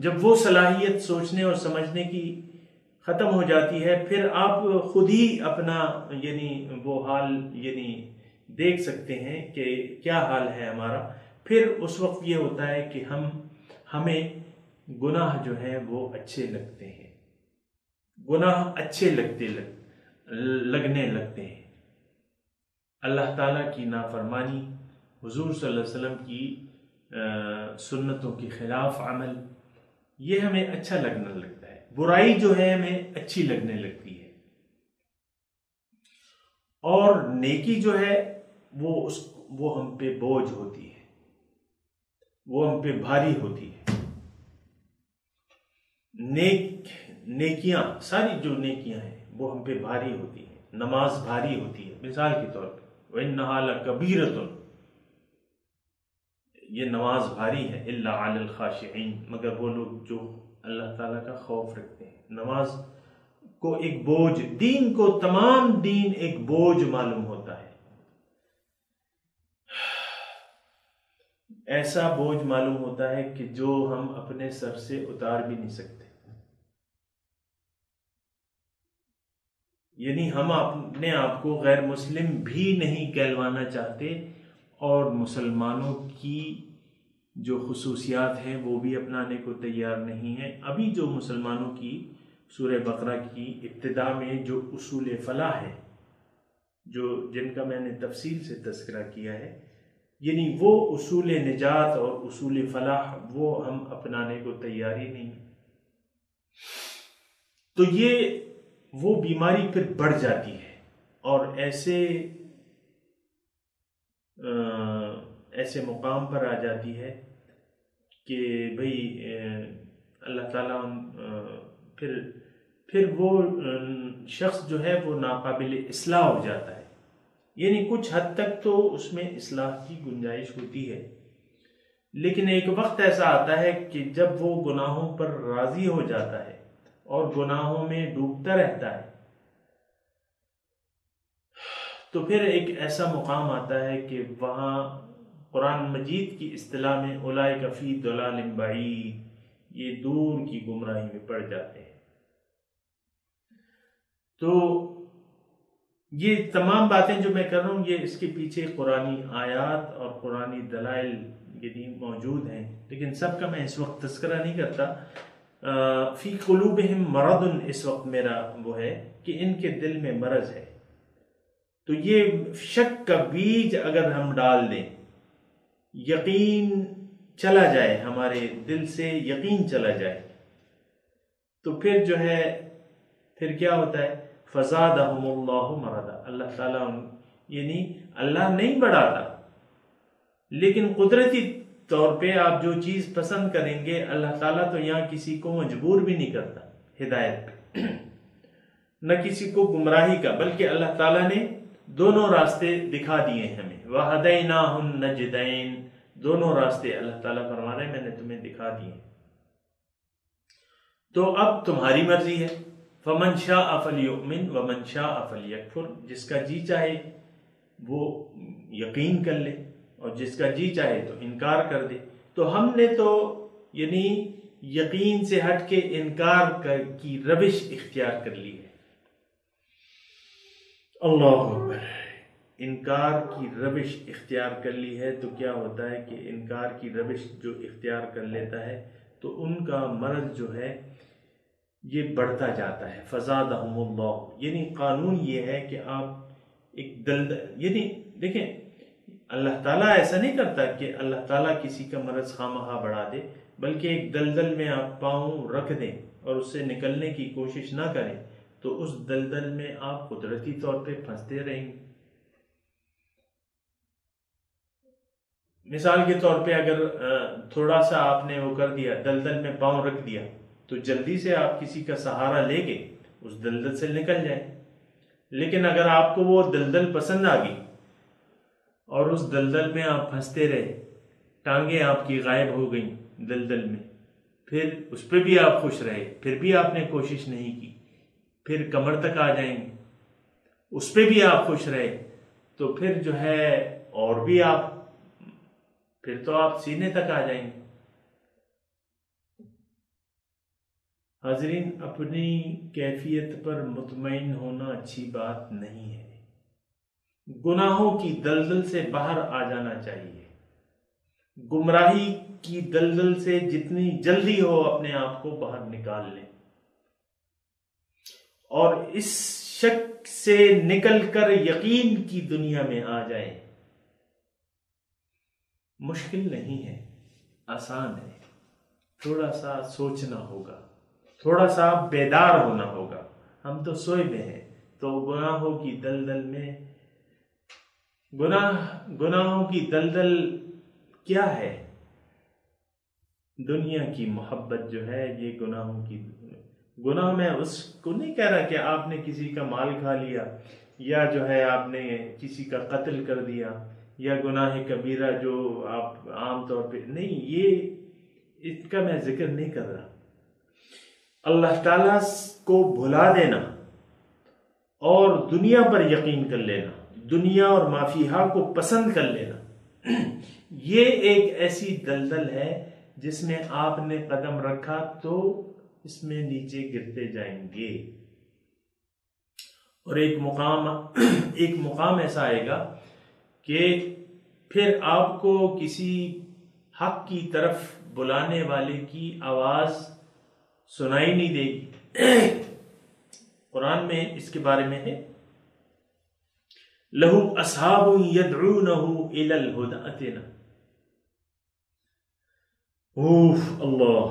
جب وہ صلاحیت سوچنے اور سمجھنے کی ختم ہو جاتی ہے، پھر آپ خود ہی اپنا یعنی وہ حال یعنی دیکھ سکتے ہیں کہ کیا حال ہے ہمارا. پھر اس وقت یہ ہوتا ہے کہ ہمیں گناہ جو ہیں وہ اچھے لگتے ہیں، گناہ اچھے لگنے لگتے ہیں. اللہ تعالیٰ کی نافرمانی، حضور صلی اللہ علیہ وسلم کی سنتوں کے خلاف عمل، یہ ہمیں اچھا لگنے لگتا ہے. برائی جو ہے ہمیں اچھی لگنے لگتی ہے، اور نیکی جو ہے وہ ہم پہ بوجھ ہوتی ہے، وہ ہم پہ بھاری ہوتی ہے. نیکیاں، ساری جو نیکیاں ہیں وہ ہم پہ بھاری ہوتی ہیں. نماز بھاری ہوتی ہے، مثال کے طور پہ وَإِنَّهَا لَكَبِيرَةٌ، یہ نماز بھاری ہے، إِلَّا عَلَى الْخَاشِعِينَ، مگر وہ لوگ جو اللہ تعالیٰ کا خوف رکھتے ہیں. نماز کو ایک بوجھ، دین کو تمام دین ایک بوجھ معلوم ہوتا ہے، ایسا بوجھ معلوم ہوتا ہے کہ جو ہم اپنے سر سے اتار بھی نہیں سکتے. یعنی ہم اپنے آپ کو غیر مسلم بھی نہیں کہلوانا چاہتے، اور مسلمانوں کی جو خصوصیات ہیں وہ بھی اپنانے کو تیار نہیں ہیں. ابھی جو مسلمانوں کی سورہ بقرہ کی ابتدا میں جو اصول فلاح ہے، جن کا میں نے تفصیل سے تذکرہ کیا ہے، یعنی وہ اصول نجات اور اصول فلاح وہ ہم اپنانے کو تیار ہی نہیں. تو یہ وہ بیماری پھر بڑھ جاتی ہے، اور ایسے مقام پر آ جاتی ہے کہ بھئی اللہ تعالیٰ پھر وہ شخص جو ہے وہ ناقابل اصلاح ہو جاتا ہے. یعنی کچھ حد تک تو اس میں اصلاح کی گنجائش ہوتی ہے، لیکن ایک وقت ایسا آتا ہے کہ جب وہ گناہوں پر راضی ہو جاتا ہے اور گناہوں میں ڈوبتا رہتا ہے، تو پھر ایک ایسا مقام آتا ہے کہ وہاں قرآن مجید کی اصطلاح میں اولئک فی ضلال بعید، یہ دور کی گمراہی میں پڑ جاتے ہیں. تو یہ تمام باتیں جو میں کر رہا ہوں، یہ اس کے پیچھے قرآنی آیات اور قرآنی دلائل یعنی موجود ہیں، لیکن سب کا میں اس وقت تذکرہ نہیں کرتا۔ فی قلوبہم مرض، اس وقت میرا وہ ہے کہ ان کے دل میں مرض ہے، تو یہ شک کا بیج اگر ہم ڈال دیں، یقین چلا جائے، ہمارے دل سے یقین چلا جائے، تو پھر جو ہے پھر کیا ہوتا ہے؟ فزادہم اللہ مرضا، اللہ تعالیٰ یعنی اللہ نہیں بڑھاتا، لیکن قدرتی طور پہ آپ جو چیز پسند کریں گے، اللہ تعالیٰ تو یہاں کسی کو مجبور بھی نہیں کرتا ہدایت پہ، نہ کسی کو گمراہی کا، بلکہ اللہ تعالیٰ نے دونوں راستے دکھا دیے ہمیں، وَهَدَيْنَاهُ النَّجْدَيْنِ، دونوں راستے اللہ تعالیٰ فرما رہے ہیں میں نے تمہیں دکھا دیے، تو اب تمہاری مرضی ہے۔ فَمَنْ شَاءَ فَلْيُؤْمِنْ وَمَنْ شَاءَ فَلْيَكْفُرْ، جس کا جی چاہے وہ یقین کر لے اور جس کا جی چاہے تو انکار کر دے۔ تو ہم نے تو یعنی یقین سے ہٹ کے انکار کی روش اختیار کر لی ہے۔ اللہ اکبر، انکار کی روش اختیار کر لی ہے، تو کیا ہوتا ہے کہ انکار کی روش جو اختیار کر لیتا ہے تو ان کا مرض جو ہے یہ بڑھتا جاتا ہے۔ فزادہم اللہ، یعنی قانون یہ ہے کہ آپ ایک دلدل، یعنی دیکھیں اللہ تعالیٰ ایسا نہیں کرتا کہ اللہ تعالیٰ کسی کا مرض خواہ بڑھا دے، بلکہ ایک دلدل میں آپ پاؤں رکھ دیں اور اس سے نکلنے کی کوشش نہ کریں تو اس دلدل میں آپ قدرتی طور پہ پھنستے رہیں گے۔ مثال کے طور پہ اگر تھوڑا سا آپ نے وہ کر دیا، دلدل میں پاؤں رکھ دیا، تو جلدی سے آپ کسی کا سہارا لے کے اس دلدل سے نکل جائیں۔ لیکن اگر آپ کو وہ دلدل پسند آ گئی اور اس دلدل میں آپ پھنستے رہے، ٹانگیں آپ کی غائب ہو گئیں دلدل میں، پھر اس پہ بھی آپ خوش رہے، پھر بھی آپ نے کوشش نہیں کی، پھر کمر تک آ جائیں گے، اس پہ بھی آپ خوش رہے، تو پھر جو ہے اور بھی آپ، پھر تو آپ سینے تک آ جائیں گے۔ حاضرین، اپنی کیفیت پر مطمئن ہونا اچھی بات نہیں ہے، گناہوں کی دلدل سے باہر آ جانا چاہیے، گمراہی کی دلدل سے جتنی جلدی ہو اپنے آپ کو باہر نکال لیں، اور اس شک سے نکل کر یقین کی دنیا میں آ جائیں۔ مشکل نہیں ہے، آسان ہے، تھوڑا سا سوچنا ہوگا، تھوڑا سا بیدار ہونا ہوگا۔ ہم تو سوئے میں ہیں، تو گناہوں کی دلدل میں، گناہوں کی دلدل کیا ہے؟ دنیا کی محبت جو ہے، یہ گناہ میں اس کو نہیں کہہ رہا کہ آپ نے کسی کا مال کھا لیا، یا جو ہے آپ نے کسی کا قتل کر دیا، یا گناہ کبیرہ جو آپ عام طور پہ نہیں، یہ اس کا میں ذکر نہیں کر رہا۔ اللہ تعالیٰ کو بھلا دینا اور دنیا پر یقین کر لینا، دنیا اور ما فیہا کو پسند کر لینا، یہ ایک ایسی دلدل ہے جس میں آپ نے قدم رکھا تو اس میں نیچے گرتے جائیں گے، اور ایک مقام ایسا آئے گا کہ پھر آپ کو کسی حق کی طرف بلانے والے کی آواز سنائی نہیں دے گی۔ قرآن میں اس کے بارے میں ہے، لَهُمْ أَصْحَابٌ يَدْعُونَهُ إِلَى الْهُدَىٰ ائْتِنَا، اللہ،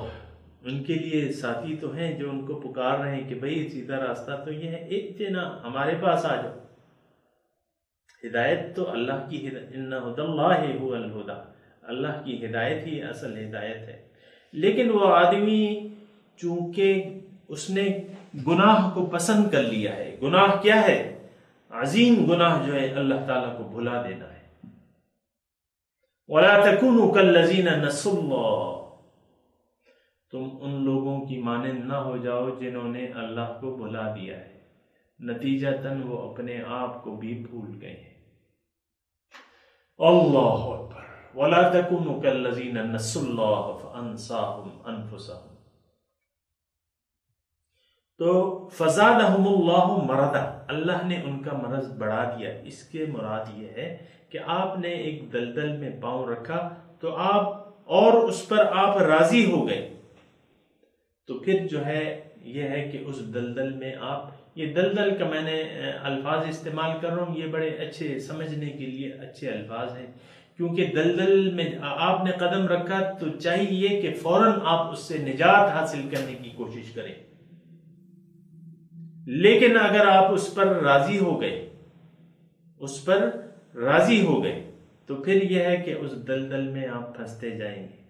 ان کے لیے ساتھی تو ہیں جو ان کو پکار رہے ہیں کہ بھئی سیدھا راستہ تو یہ ہے، ائتنا، ہمارے پاس آ جاؤ۔ ہدایت تو اللہ کی، ان ھدی اللہ ھو الھدی، اللہ کی ہدایت ہی اصل ہدایت ہے۔ لیکن وہ آدمی چونکہ اس نے گناہ کو پسند کر لیا ہے، گناہ کیا ہے؟ عظیم گناہ جو ہے اللہ تعالیٰ کو بھلا دینا ہے۔ وَلَا تَكُونُوا كَالَّذِينَ نَسُوا اللَّهَ، تم ان لوگوں کی مانند نہ ہو جاؤ جنہوں نے اللہ کو بھلا دیا ہے، نتیجتاً وہ اپنے آپ کو بھی بھول گئے ہیں۔ اللہ اکبر، وَلَا تَكُونُوا كَالَّذِينَ نَسُوا اللَّهَ فَأَنسَاهُمْ أَنفُسَهُمْ۔ تو فزادہم اللہ مرضا، اللہ نے ان کا مرض بڑھا دیا۔ اس کے مراد یہ ہے کہ آپ نے ایک دلدل میں پاؤں رکھا تو آپ اور اس پر آپ راضی ہو گئے، تو پھر جو ہے یہ ہے کہ اس دلدل میں آپ، یہ دلدل کا میں نے الفاظ استعمال کر رہا ہوں، یہ بڑے اچھے سمجھنے کے لیے اچھے الفاظ ہیں، کیونکہ دلدل میں آپ نے قدم رکھا تو چاہیے کہ فوراً آپ اس سے نجات حاصل کرنے کی کوشش کریں، لیکن اگر آپ اس پر راضی ہو گئے، اس پر راضی ہو گئے، تو پھر یہ ہے کہ اس دلدل میں آپ پھنستے جائیں گے۔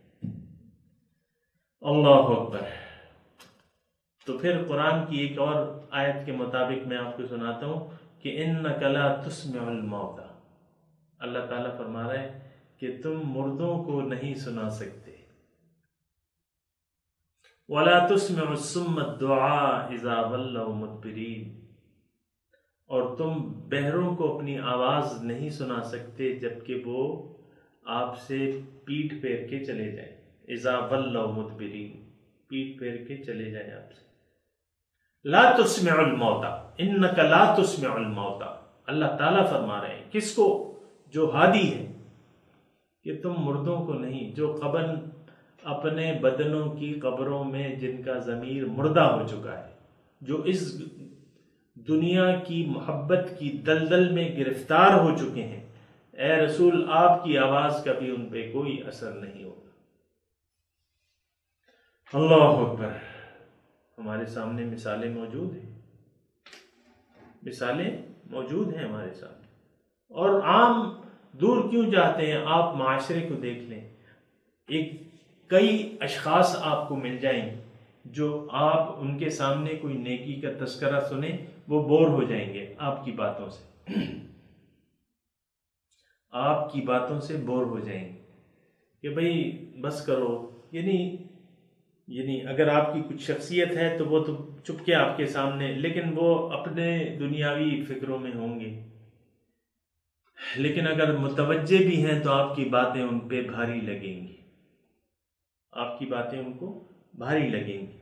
اللہ اکبر۔ تو پھر قرآن کی ایک اور آیت کے مطابق میں آپ کو سناتا ہوں کہ اِنَّكَ لَا تُسْمِعُ الْمَوْتَى، اللہ تعالیٰ فرما رہا ہے کہ تم مردوں کو نہیں سنا سکتے، وَلَا تُسْمِعُ الصُّمَّ الدُّعَاءَ إِذَا وَلَّوْا مُدْبِرِينَ، اور تم بہروں کو اپنی آواز نہیں سنا سکتے جبکہ وہ آپ سے پیٹھ پھیر کے چلے جائیں، اذا ولوا مدبرین، پیٹھ پھیر کے چلے جائیں آپ سے۔ لا تسمع الموتى انک لا تسمع الموتى، اللہ تعالیٰ فرما رہے ہیں کس کو؟ جو ہادی ہے، کہ تم مردوں کو نہیں، جو قبر اپنے بدنوں کی قبروں میں جن کا ضمیر مردہ ہو چکا ہے، جو اس دنیا کی محبت کی دلدل میں گرفتار ہو چکے ہیں، اے رسول آپ کی آواز کا بھی ان پہ کوئی اثر نہیں ہوگا۔ اللہ اکبر۔ ہمارے سامنے مثالیں موجود ہیں، مثالیں موجود ہیں ہمارے سامنے، اور عام دور کیوں جاتے ہیں؟ آپ معاشرے کو دیکھ لیں، کئی اشخاص آپ کو مل جائیں جو آپ ان کے سامنے کوئی نیکی کا تذکرہ سنیں وہ بور ہو جائیں گے آپ کی باتوں سے، آپ کی باتوں سے بور ہو جائیں گے کہ بھئی بس کرو، یعنی اگر آپ کی کچھ شخصیت ہے تو وہ تو چپ کے آپ کے سامنے، لیکن وہ اپنے دنیاوی فکروں میں ہوں گے، لیکن اگر متوجہ بھی ہیں تو آپ کی باتیں ان پہ بھاری لگیں گی، آپ کی باتیں ان کو بھاری لگیں گی۔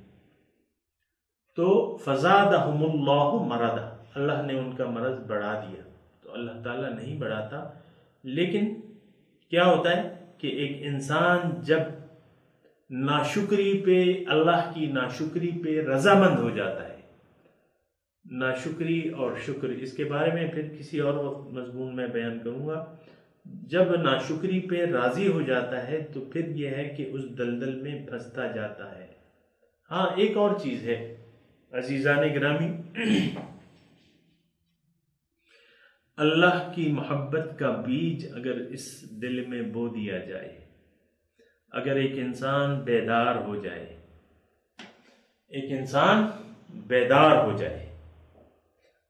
تو فزادہم اللہ مرضا، اللہ نے ان کا مرض بڑھا دیا۔ تو اللہ تعالیٰ نہیں بڑھاتا، لیکن کیا ہوتا ہے کہ ایک انسان جب ناشکری پہ، اللہ کی ناشکری پہ رضامند ہو جاتا ہے، ناشکری اور شکر، اس کے بارے میں پھر کسی اور وقت مضمون میں بیان کروں گا، جب ناشکری پہ راضی ہو جاتا ہے تو پھر یہ ہے کہ اس دلدل میں پھنستا جاتا ہے۔ ہاں ایک اور چیز ہے عزیزان گرامی، اللہ کی محبت کا بیج اگر اس دل میں بو دیا جائے، اگر ایک انسان بیدار ہو جائے، ایک انسان بیدار ہو جائے،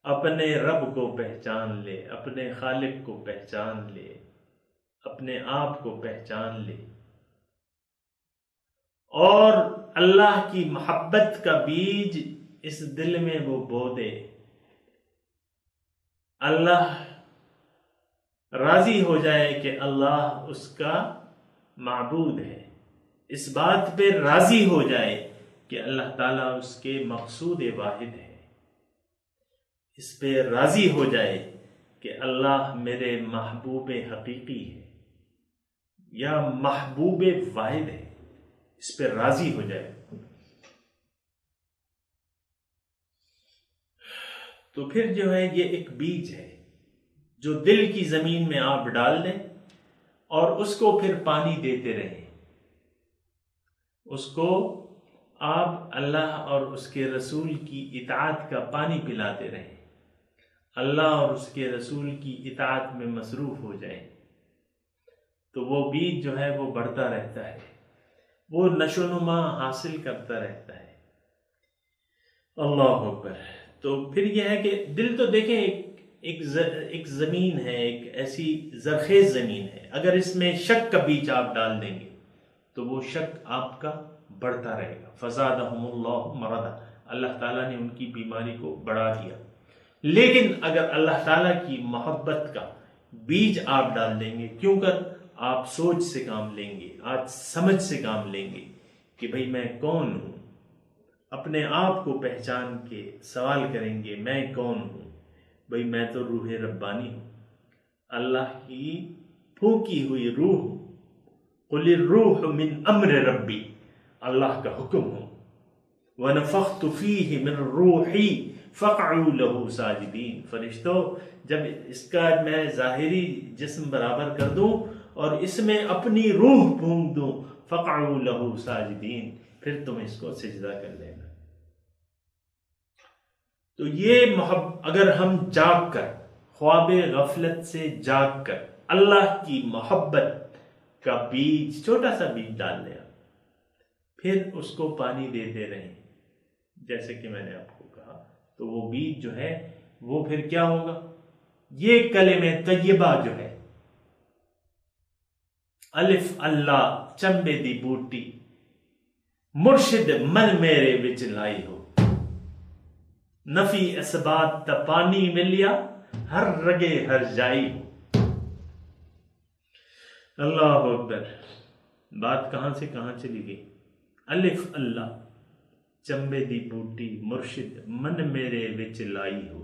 اپنے رب کو پہچان لے، اپنے خالق کو پہچان لے، اپنے آپ کو پہچان لے، اور اللہ کی محبت کا بیج اس دل میں وہ بو دے، اللہ راضی ہو جائے کہ اللہ اس کا معبود ہے، اس بات پہ راضی ہو جائے کہ اللہ تعالیٰ اس کے مقصود واحد ہے، اس پہ راضی ہو جائے کہ اللہ میرے محبوب حقیقی ہے یا محبوب واحد ہے، اس پہ راضی ہو جائے، تو پھر جو ہے یہ ایک بیج ہے جو دل کی زمین میں آپ ڈال دیں اور اس کو پھر پانی دیتے رہیں، اس کو آپ اللہ اور اس کے رسول کی اطاعت کا پانی پلاتے رہیں، اللہ اور اس کے رسول کی اطاعت میں مصروف ہو جائیں، تو وہ بیج جو ہے وہ بڑھتا رہتا ہے، وہ نشو و نما حاصل کرتا رہتا ہے۔ اللہ اکبر۔ تو پھر یہ ہے کہ دل تو دیکھیں ایک زمین ہے، ایک ایسی زرخیز زمین ہے، اگر اس میں شک کا بیج آپ ڈال دیں گے تو وہ شک آپ کا بڑھتا رہے گا۔ فزادہم اللہ مرضا، اللہ تعالیٰ نے ان کی بیماری کو بڑھا دیا، لیکن اگر اللہ تعالیٰ کی محبت کا بیج آپ ڈال دیں گے، کیوں کر آپ سوچ سے کام لیں گے، آج سمجھ سے کام لیں گے کہ بھئی میں کون ہوں، اپنے آپ کو پہچان کے سوال کریں گے میں کون ہوں؟ بھئی میں تو روح ربانی ہوں، اللہ کی پھونکی ہوئی روح ہوں۔ قل الروح من امر ربی، اللہ کا حکم ہوں۔ وَنَفَخْتُ فِيهِ مِن رُوحِي فَقْعُوا لَهُ سَاجِدِينَ، فرشتوں جب اس کا میں ظاہری جسم برابر کر دوں اور اس میں اپنی روح پھونک دوں، فَقْعُوا لَهُ سَاجِدِينَ، پھر تم اس کو سجدہ کر لینا۔ تو یہ اگر ہم جاگ کر، خواب غفلت سے جاگ کر اللہ کی محبت کا بیج، چھوٹا سا بیج ڈال لیا، پھر اس کو پانی دیتے رہیں جیسے کہ میں نے آپ کو کہا، تو وہ بیج جو ہے وہ پھر کیا ہوگا؟ یہ کلمہ طیبہ جو ہے، الف اللہ چمبے دی بوٹی مرشد من میرے وچ لائی ہو، نفی اسبات تا پانی ملیا ہر رگے ہر جائی ہو۔ اللہ اکبر، بات کہاں سے کہاں چلی گئی؟ الف اللہ چمبے دی بوٹی مرشد من میرے وچ لائی ہو،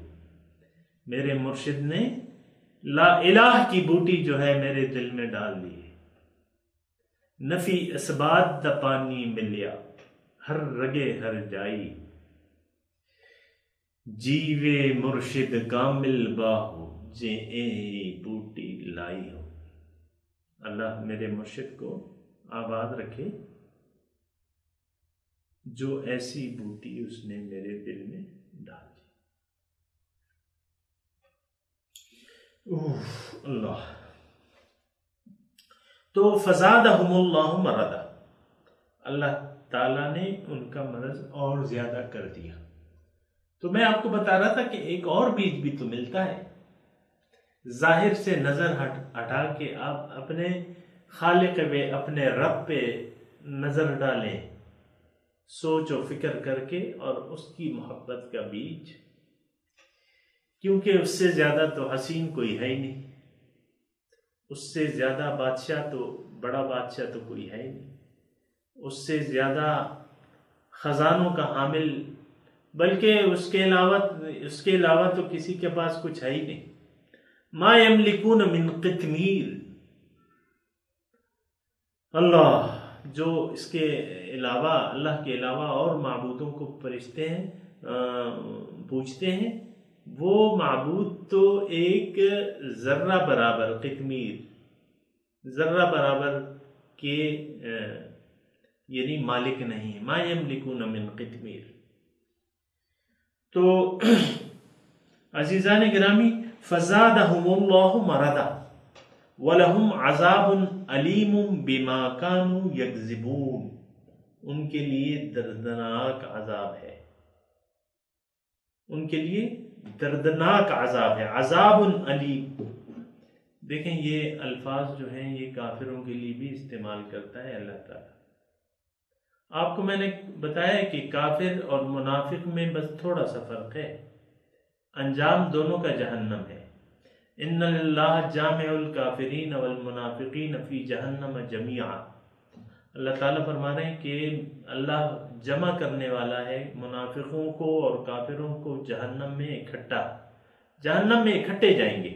میرے مرشد نے لا الہ کی بوٹی جو ہے میرے دل میں ڈال دی ہے۔ نفی اسبات دا پانی ملیا ہر رگے ہر جائی، جیوے مرشد کامل باہو جے اے بوٹی لائی ہو۔ اللہ میرے مرشد کو آباد رکھے جو ایسی بوٹی اس نے میرے دل میں ڈال دی۔ اللہ تو فزادہم اللہ مرضا، اللہ تعالیٰ نے ان کا مرض اور زیادہ کر دیا۔ تو میں آپ کو بتا رہا تھا کہ ایک اور بیج بھی تو ملتا ہے، ظاہر سے نظر ہٹا کے آپ اپنے خالق پہ، اپنے رب پہ نظر ڈالیں، سوچ و فکر کر کے، اور اس کی محبت کا بیج، کیونکہ اس سے زیادہ تو حسین کوئی ہے ہی نہیں، اس سے زیادہ بادشاہ تو، بڑا بادشاہ تو کوئی ہے ہی نہیں، اس سے زیادہ خزانوں کا حامل، بلکہ اس کے علاوہ تو کسی کے پاس کچھ ہے ہی نہیں۔ ما یملکون من قطمیر، اللہ جو اس کے علاوہ، اللہ کے علاوہ اور معبودوں کو فرشتے ہیں پوچھتے ہیں، وہ معبود تو ایک ذرہ برابر، قطمیر ذرہ برابر کے یعنی مالک نہیں، ما یملکون من قطمیر۔ تو عزیزان گرامی، فزادہم اللہ مرضا وَلَهُمْ عَذَابٌ عَلِيمٌ بِمَا كَانُوا يَكْذِبُونَ، ان کے لیے دردناک عذاب ہے، ان کے لیے دردناک عذاب ہے، عذاب علیم۔ دیکھیں یہ الفاظ جو ہیں یہ کافروں کے لیے بھی استعمال کرتا ہے اللہ تعالیٰ۔ آپ کو میں نے بتایا کہ کافر اور منافق میں بس تھوڑا سا فرق ہے، انجام دونوں کا جہنم ہے۔ ان اللہ جامع الکافرین والمنافقین فی جہنم جمیعا، اللہ تعالیٰ فرما رہے ہیں کہ اللہ جمع کرنے والا ہے منافقوں کو اور کافروں کو جہنم میں اکٹھا، جہنم میں اکٹھے جائیں گے۔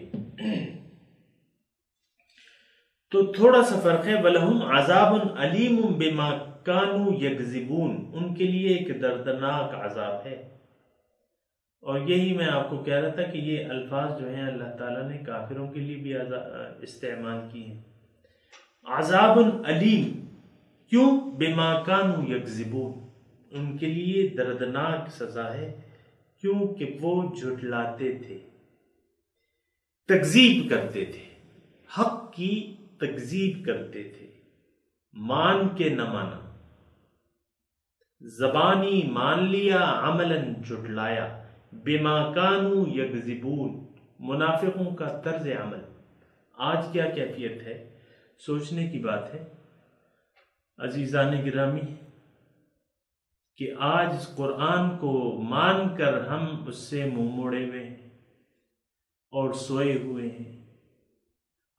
تو تھوڑا سا فرق ہے، وَلَهُمْ عَذَابٌ عَلِيمٌ بِمَا كَانُوا يَكْذِبُونَ، ان کے لیے ایک دردناک عذاب ہے۔ اور یہی میں آپ کو کہہ رہا تھا کہ یہ الفاظ جو ہیں اللہ تعالیٰ نے کافروں کے لیے بھی استعمال کی ہیں، عذاب علیم، کیوں؟ بما كانوا يكذبون، ان کے لیے دردناک سزا ہے، کیونکہ وہ جھٹلاتے تھے، تکذیب کرتے تھے، حق کی تکذیب کرتے تھے، مان کے نہ مانا، زبانی مان لیا، عملاً جھٹلایا، بما كانوا يكذبون، منافقوں کا طرز عمل۔ آج کیا کیفیت ہے؟ سوچنے کی بات ہے عزیزان گرامی کہ آج قرآن کو مان کر ہم اس سے منہ موڑے ہوئے ہیں اور سوئے ہوئے ہیں،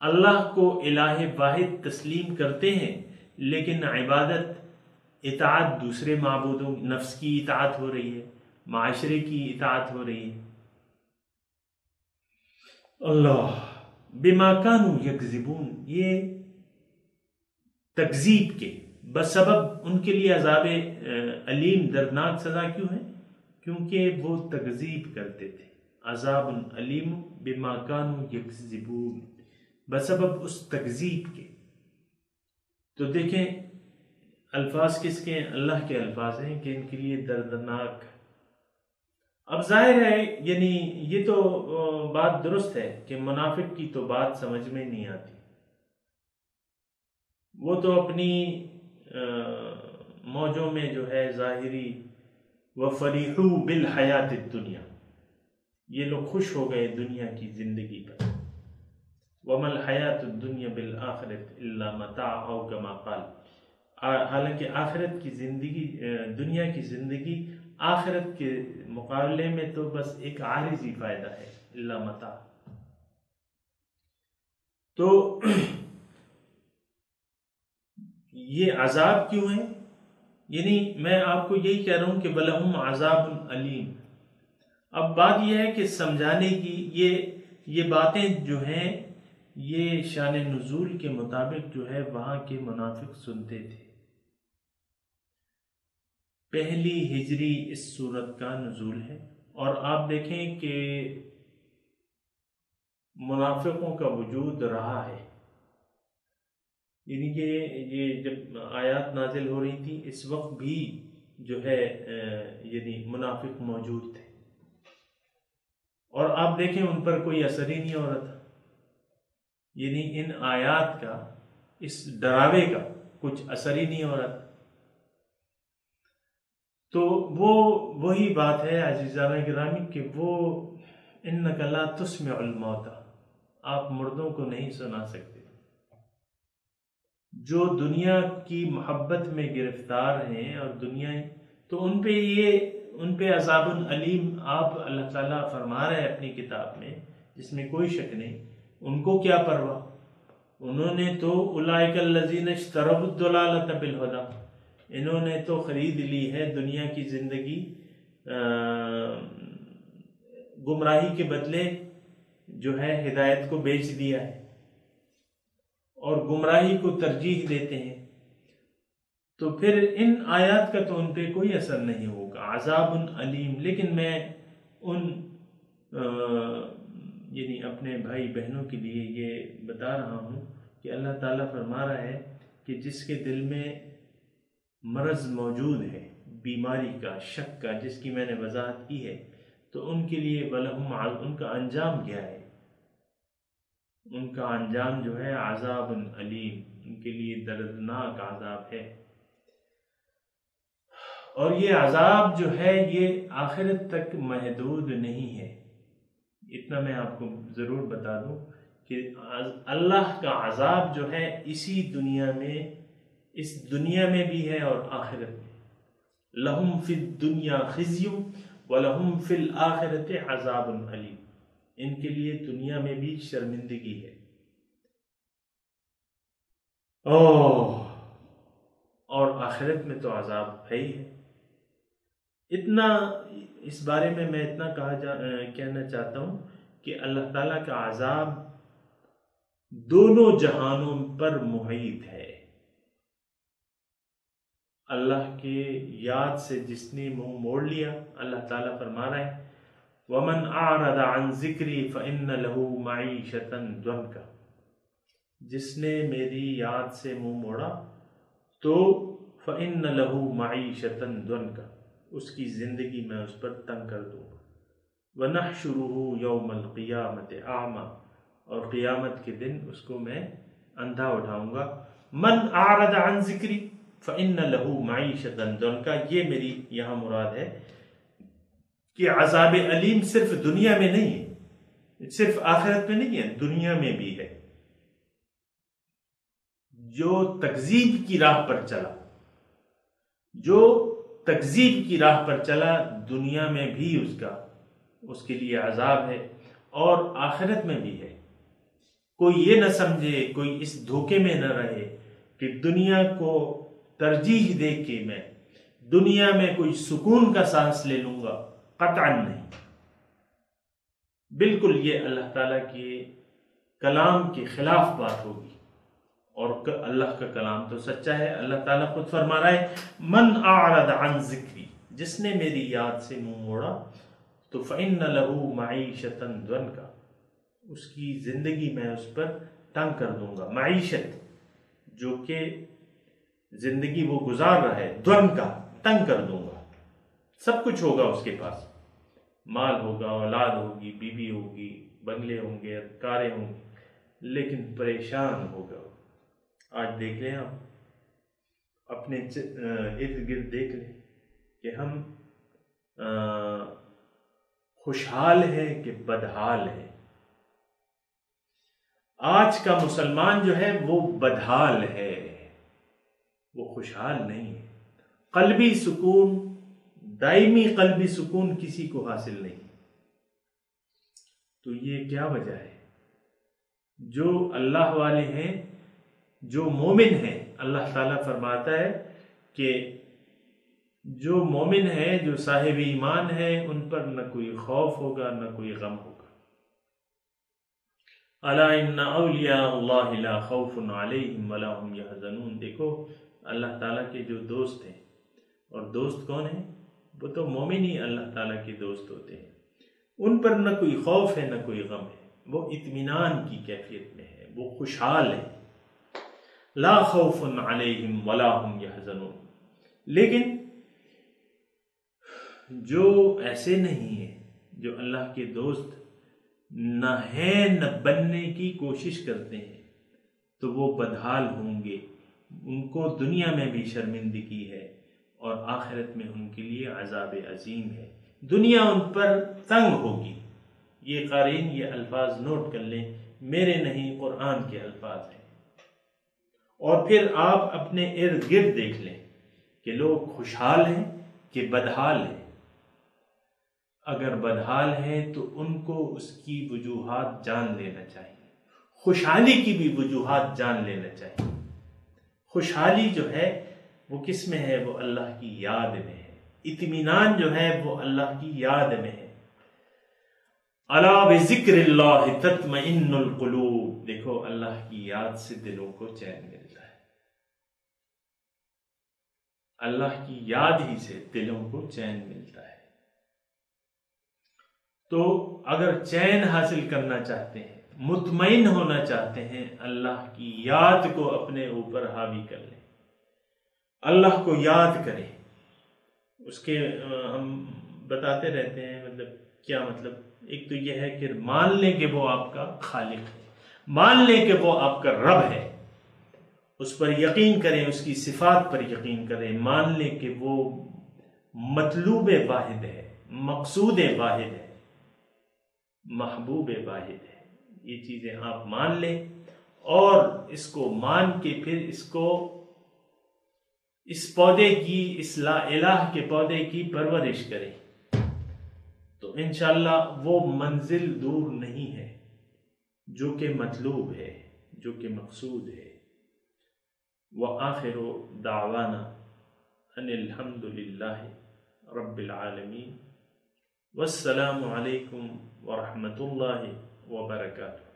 اللہ کو الہ واحد تسلیم کرتے ہیں، لیکن عبادت اطاعت دوسرے معبودوں، نفس کی اطاعت ہو رہی ہے، معاشرے کی اطاعت ہو رہی ہے۔ اللہ بما کانوا یکذبون، یہ تکذیب کے بسبب ان کے لیے عذاب علیم دردناک سزا کیوں ہے؟ کیونکہ وہ تکذیب کرتے تھے۔ عذاب علیم بما کانوا یکذبون، بسبب اس تکذیب کے۔ تو دیکھیں الفاظ کس کے ہیں؟ اللہ کے الفاظ ہیں کہ ان کے لیے دردناک۔ اب ظاہر ہے یعنی یہ تو بات درست ہے کہ منافق کی تو بات سمجھ میں نہیں آتی، وہ تو اپنی موجوں میں جو ہے ظاہری وَفَرِحُوا بِالْحَيَاةِ الدُّنْيَا، یہ لوگ خوش ہو گئے دنیا کی زندگی پر۔ وَمَا الْحَيَاةُ الدُّنْيَا بِالْآخِرَةِ إِلَّا مَتَاعٌ أَوْ كَمَا قَالَ، حالانکہ آخرت کی زندگی، دنیا کی زندگی آخرت کے مقابلے میں تو بس ایک عارضی فائدہ ہے، الا متاع۔ تو یہ عذاب کیوں ہے؟ یعنی میں آپ کو یہی کہہ رہا ہوں کہ وَلَهُمْ عَذَابٌ عَلِيمٌ۔ اب بات یہ ہے کہ سمجھانے کی یہ باتیں جو ہیں یہ شان نزول کے مطابق جو ہے وہاں کے منافق سنتے تھے۔ پہلی ہجری اس سورت کا نزول ہے، اور آپ دیکھیں کہ منافقوں کا وجود رہا ہے، یعنی کہ یہ جب آیات نازل ہو رہی تھی اس وقت بھی جو ہے یعنی منافق موجود تھے، اور آپ دیکھیں ان پر کوئی اثر ہی نہیں ہو رہا تھا، یعنی ان آیات کا، اس ڈراوے کا کچھ اثر ہی نہیں ہو رہا تھا۔ تو وہی بات ہے عزیزانہ گرامی کہ وہ انک لا تسمع الموتى، آپ مردوں کو نہیں سنا سکتے۔ جو دنیا کی محبت میں گرفتار ہیں اور دنیا، تو ان پہ عذاب علیم آپ اللہ تعالیٰ فرما رہے ہیں اپنی کتاب میں، جس میں کوئی شک نہیں۔ ان کو کیا پرواہ، انہوں نے تو اولئک الذین اشتروا الضلالۃ بالہدیٰ، انہوں نے تو خرید لی ہے دنیا کی زندگی گمراہی کے بدلے جو ہے ہدایت کو بیچ دیا ہے، اور گمراہی کو ترجیح دیتے ہیں۔ تو پھر ان آیات کا تو ان پہ کوئی اثر نہیں ہوگا، عذاب علیم۔ لیکن میں ان یعنی اپنے بھائی بہنوں کے لیے یہ بتا رہا ہوں کہ اللہ تعالیٰ فرما رہا ہے کہ جس کے دل میں مرض موجود ہے، بیماری کا، شک کا، جس کی میں نے وضاحت کی ہے، تو ان کے لیے وَلَهُمْ، ان کا انجام کیا ہے؟ ان کا انجام جو ہے عذاب علیم، ان کے لیے دردناک عذاب ہے۔ اور یہ عذاب جو ہے یہ آخرت تک محدود نہیں ہے، اتنا میں آپ کو ضرور بتا دوں کہ اللہ کا عذاب جو ہے اسی دنیا میں، اس دنیا میں بھی ہے اور آخرت میں۔ لہم فی الدنیا خزی ولہم فی الآخرت عذاب علیم، ان کے لیے دنیا میں بھی شرمندگی ہے، اور آخرت میں تو عذاب ہے ہی ہے۔ اتنا اس بارے میں اتنا کہنا چاہتا ہوں کہ اللہ تعالیٰ کا عذاب دونوں جہانوں پر محیط ہے۔ اللہ کے یاد سے جس نے منہ موڑ لیا، اللہ تعالیٰ فرما رہا ہے وَمَنْ أَعْرَضَ عَنْ ذِكْرِي فَإِنَّ لَهُ مَعِيشَةً ضَنْكَ، جس نے میری یاد سے منہ موڑا تو فَإِنَّ لَهُ مَعِيشَةً ضَنْكَ، اس کی زندگی میں اس پر تنگ کر دوں گا۔ وَنَحْشُرُهُ يَوْمَ الْقِيَامَةِ أَعْمَى، اور قیامت کے دن اس کو میں اندھا اٹھاؤں گا۔ مَنْ أَعْرَضَ عَنْ ذِكْرِي فَإِنَّ لَهُ مَعِيشَةً ضَنْكَ، یہ میری یہاں مراد ہے کہ عذاب علیم صرف دنیا میں نہیں ہے، صرف آخرت میں نہیں ہے، دنیا میں بھی ہے۔ جو تکذیب کی راہ پر چلا، جو تکذیب کی راہ پر چلا، دنیا میں بھی اس کے لیے عذاب ہے اور آخرت میں بھی ہے۔ کوئی یہ نہ سمجھے، کوئی اس دھوکے میں نہ رہے کہ دنیا کو ترجیح دے کے میں دنیا میں کوئی سکون کا سانس لے لوں گا، قطعاً نہیں۔ بالکل یہ اللہ تعالیٰ کے کلام کے خلاف بات ہوگی، اور اللہ کا کلام تو سچا ہے۔ اللہ تعالیٰ خود فرما رہا ہے من اعرض عن ذکری، جس نے میری یاد سے منہ موڑا تو فإن له معیشتا ضنکا، اس کی زندگی میں اس پر تنگ کر دوں گا۔ معیشت جو کہ زندگی وہ گزار رہا ہے، ضنکا تنگ کر دوں گا۔ سب کچھ ہوگا اس کے پاس، مال ہوگا، اولاد ہوگی، بیوی ہوگی، بنگلے ہوں گے، کاریں ہوں گی، لیکن پریشان ہوگا۔ آج دیکھ لیں آپ اپنے ارد گرد دیکھ لیں کہ ہم خوشحال ہیں کہ بدحال ہیں۔ آج کا مسلمان جو ہے وہ بدحال ہے، وہ خوشحال نہیں ہے۔ قلبی سکون، دائمی قلبی سکون کسی کو حاصل نہیں۔ تو یہ کیا وجہ ہے؟ جو اللہ والے ہیں، جو مومن ہیں، اللہ تعالیٰ فرماتا ہے کہ جو مومن ہے، جو صاحب ایمان ہے، ان پر نہ کوئی خوف ہوگا نہ کوئی غم ہوگا۔ الا ان اولیاء اللہ لا خوف علیہم ولا هم یحزنون۔ دیکھو اللہ تعالیٰ کے جو دوست ہیں، اور دوست کون ہیں؟ وہ تو مومن ہی اللہ تعالیٰ کے دوست ہوتے ہیں۔ ان پر نہ کوئی خوف ہے نہ کوئی غم ہے، وہ اطمینان کی کیفیت میں ہے، وہ خوشحال ہے۔ لا خوف علیہم ولا هم یحزنون۔ لیکن جو ایسے نہیں ہیں، جو اللہ کے دوست نہ ہیں نہ بننے کی کوشش کرتے ہیں، تو وہ بدحال ہوں گے۔ ان کو دنیا میں بھی شرمندگی ہے اور آخرت میں ان کے لیے عذاب عظیم ہے۔ دنیا ان پر تنگ ہوگی۔ یہ قارئین یہ الفاظ نوٹ کر لیں، میرے نہیں قرآن کے الفاظ ہیں۔ اور پھر آپ اپنے ارد گرد دیکھ لیں کہ لوگ خوشحال ہیں کہ بدحال ہیں۔ اگر بدحال ہیں تو ان کو اس کی وجوہات جان لینا چاہیے، خوشحالی کی بھی وجوہات جان لینا چاہیے۔ خوشحالی جو ہے وہ کس میں ہے؟ وہ اللہ کی یاد میں ہے۔ اطمینان جو ہے وہ اللہ کی یاد میں ہے۔ الا بذکر اللہ تطمئن القلوب۔ دیکھو اللہ کی یاد سے دلوں کو چین ملتا ہے، اللہ کی یاد ہی سے دلوں کو چین ملتا ہے۔ تو اگر چین حاصل کرنا چاہتے ہیں، مطمئن ہونا چاہتے ہیں، اللہ کی یاد کو اپنے اوپر حاوی کر لیں، اللہ کو یاد کریں۔ اس کے ہم بتاتے رہتے ہیں مطلب کیا مطلب؟ ایک تو یہ ہے کہ مان لیں کہ وہ آپ کا خالق ہے، مان لیں کہ وہ آپ کا رب ہے، اس پر یقین کریں، اس کی صفات پر یقین کریں، مان لیں کہ وہ مطلوب واحد ہے، مقصود واحد ہے، محبوب واحد ہے۔ یہ چیزیں آپ مان لیں، اور اس کو مان کے پھر اس پودے کی، اس لا الہ کے پودے کی پرورش کریں، تو انشاءاللہ وہ منزل دور نہیں ہے جو کہ مطلوب ہے، جو کہ مقصود ہے۔ وآخر دعوانا ان الحمد للہ رب العالمین، والسلام علیکم ورحمۃ اللہ وبرکاتہ۔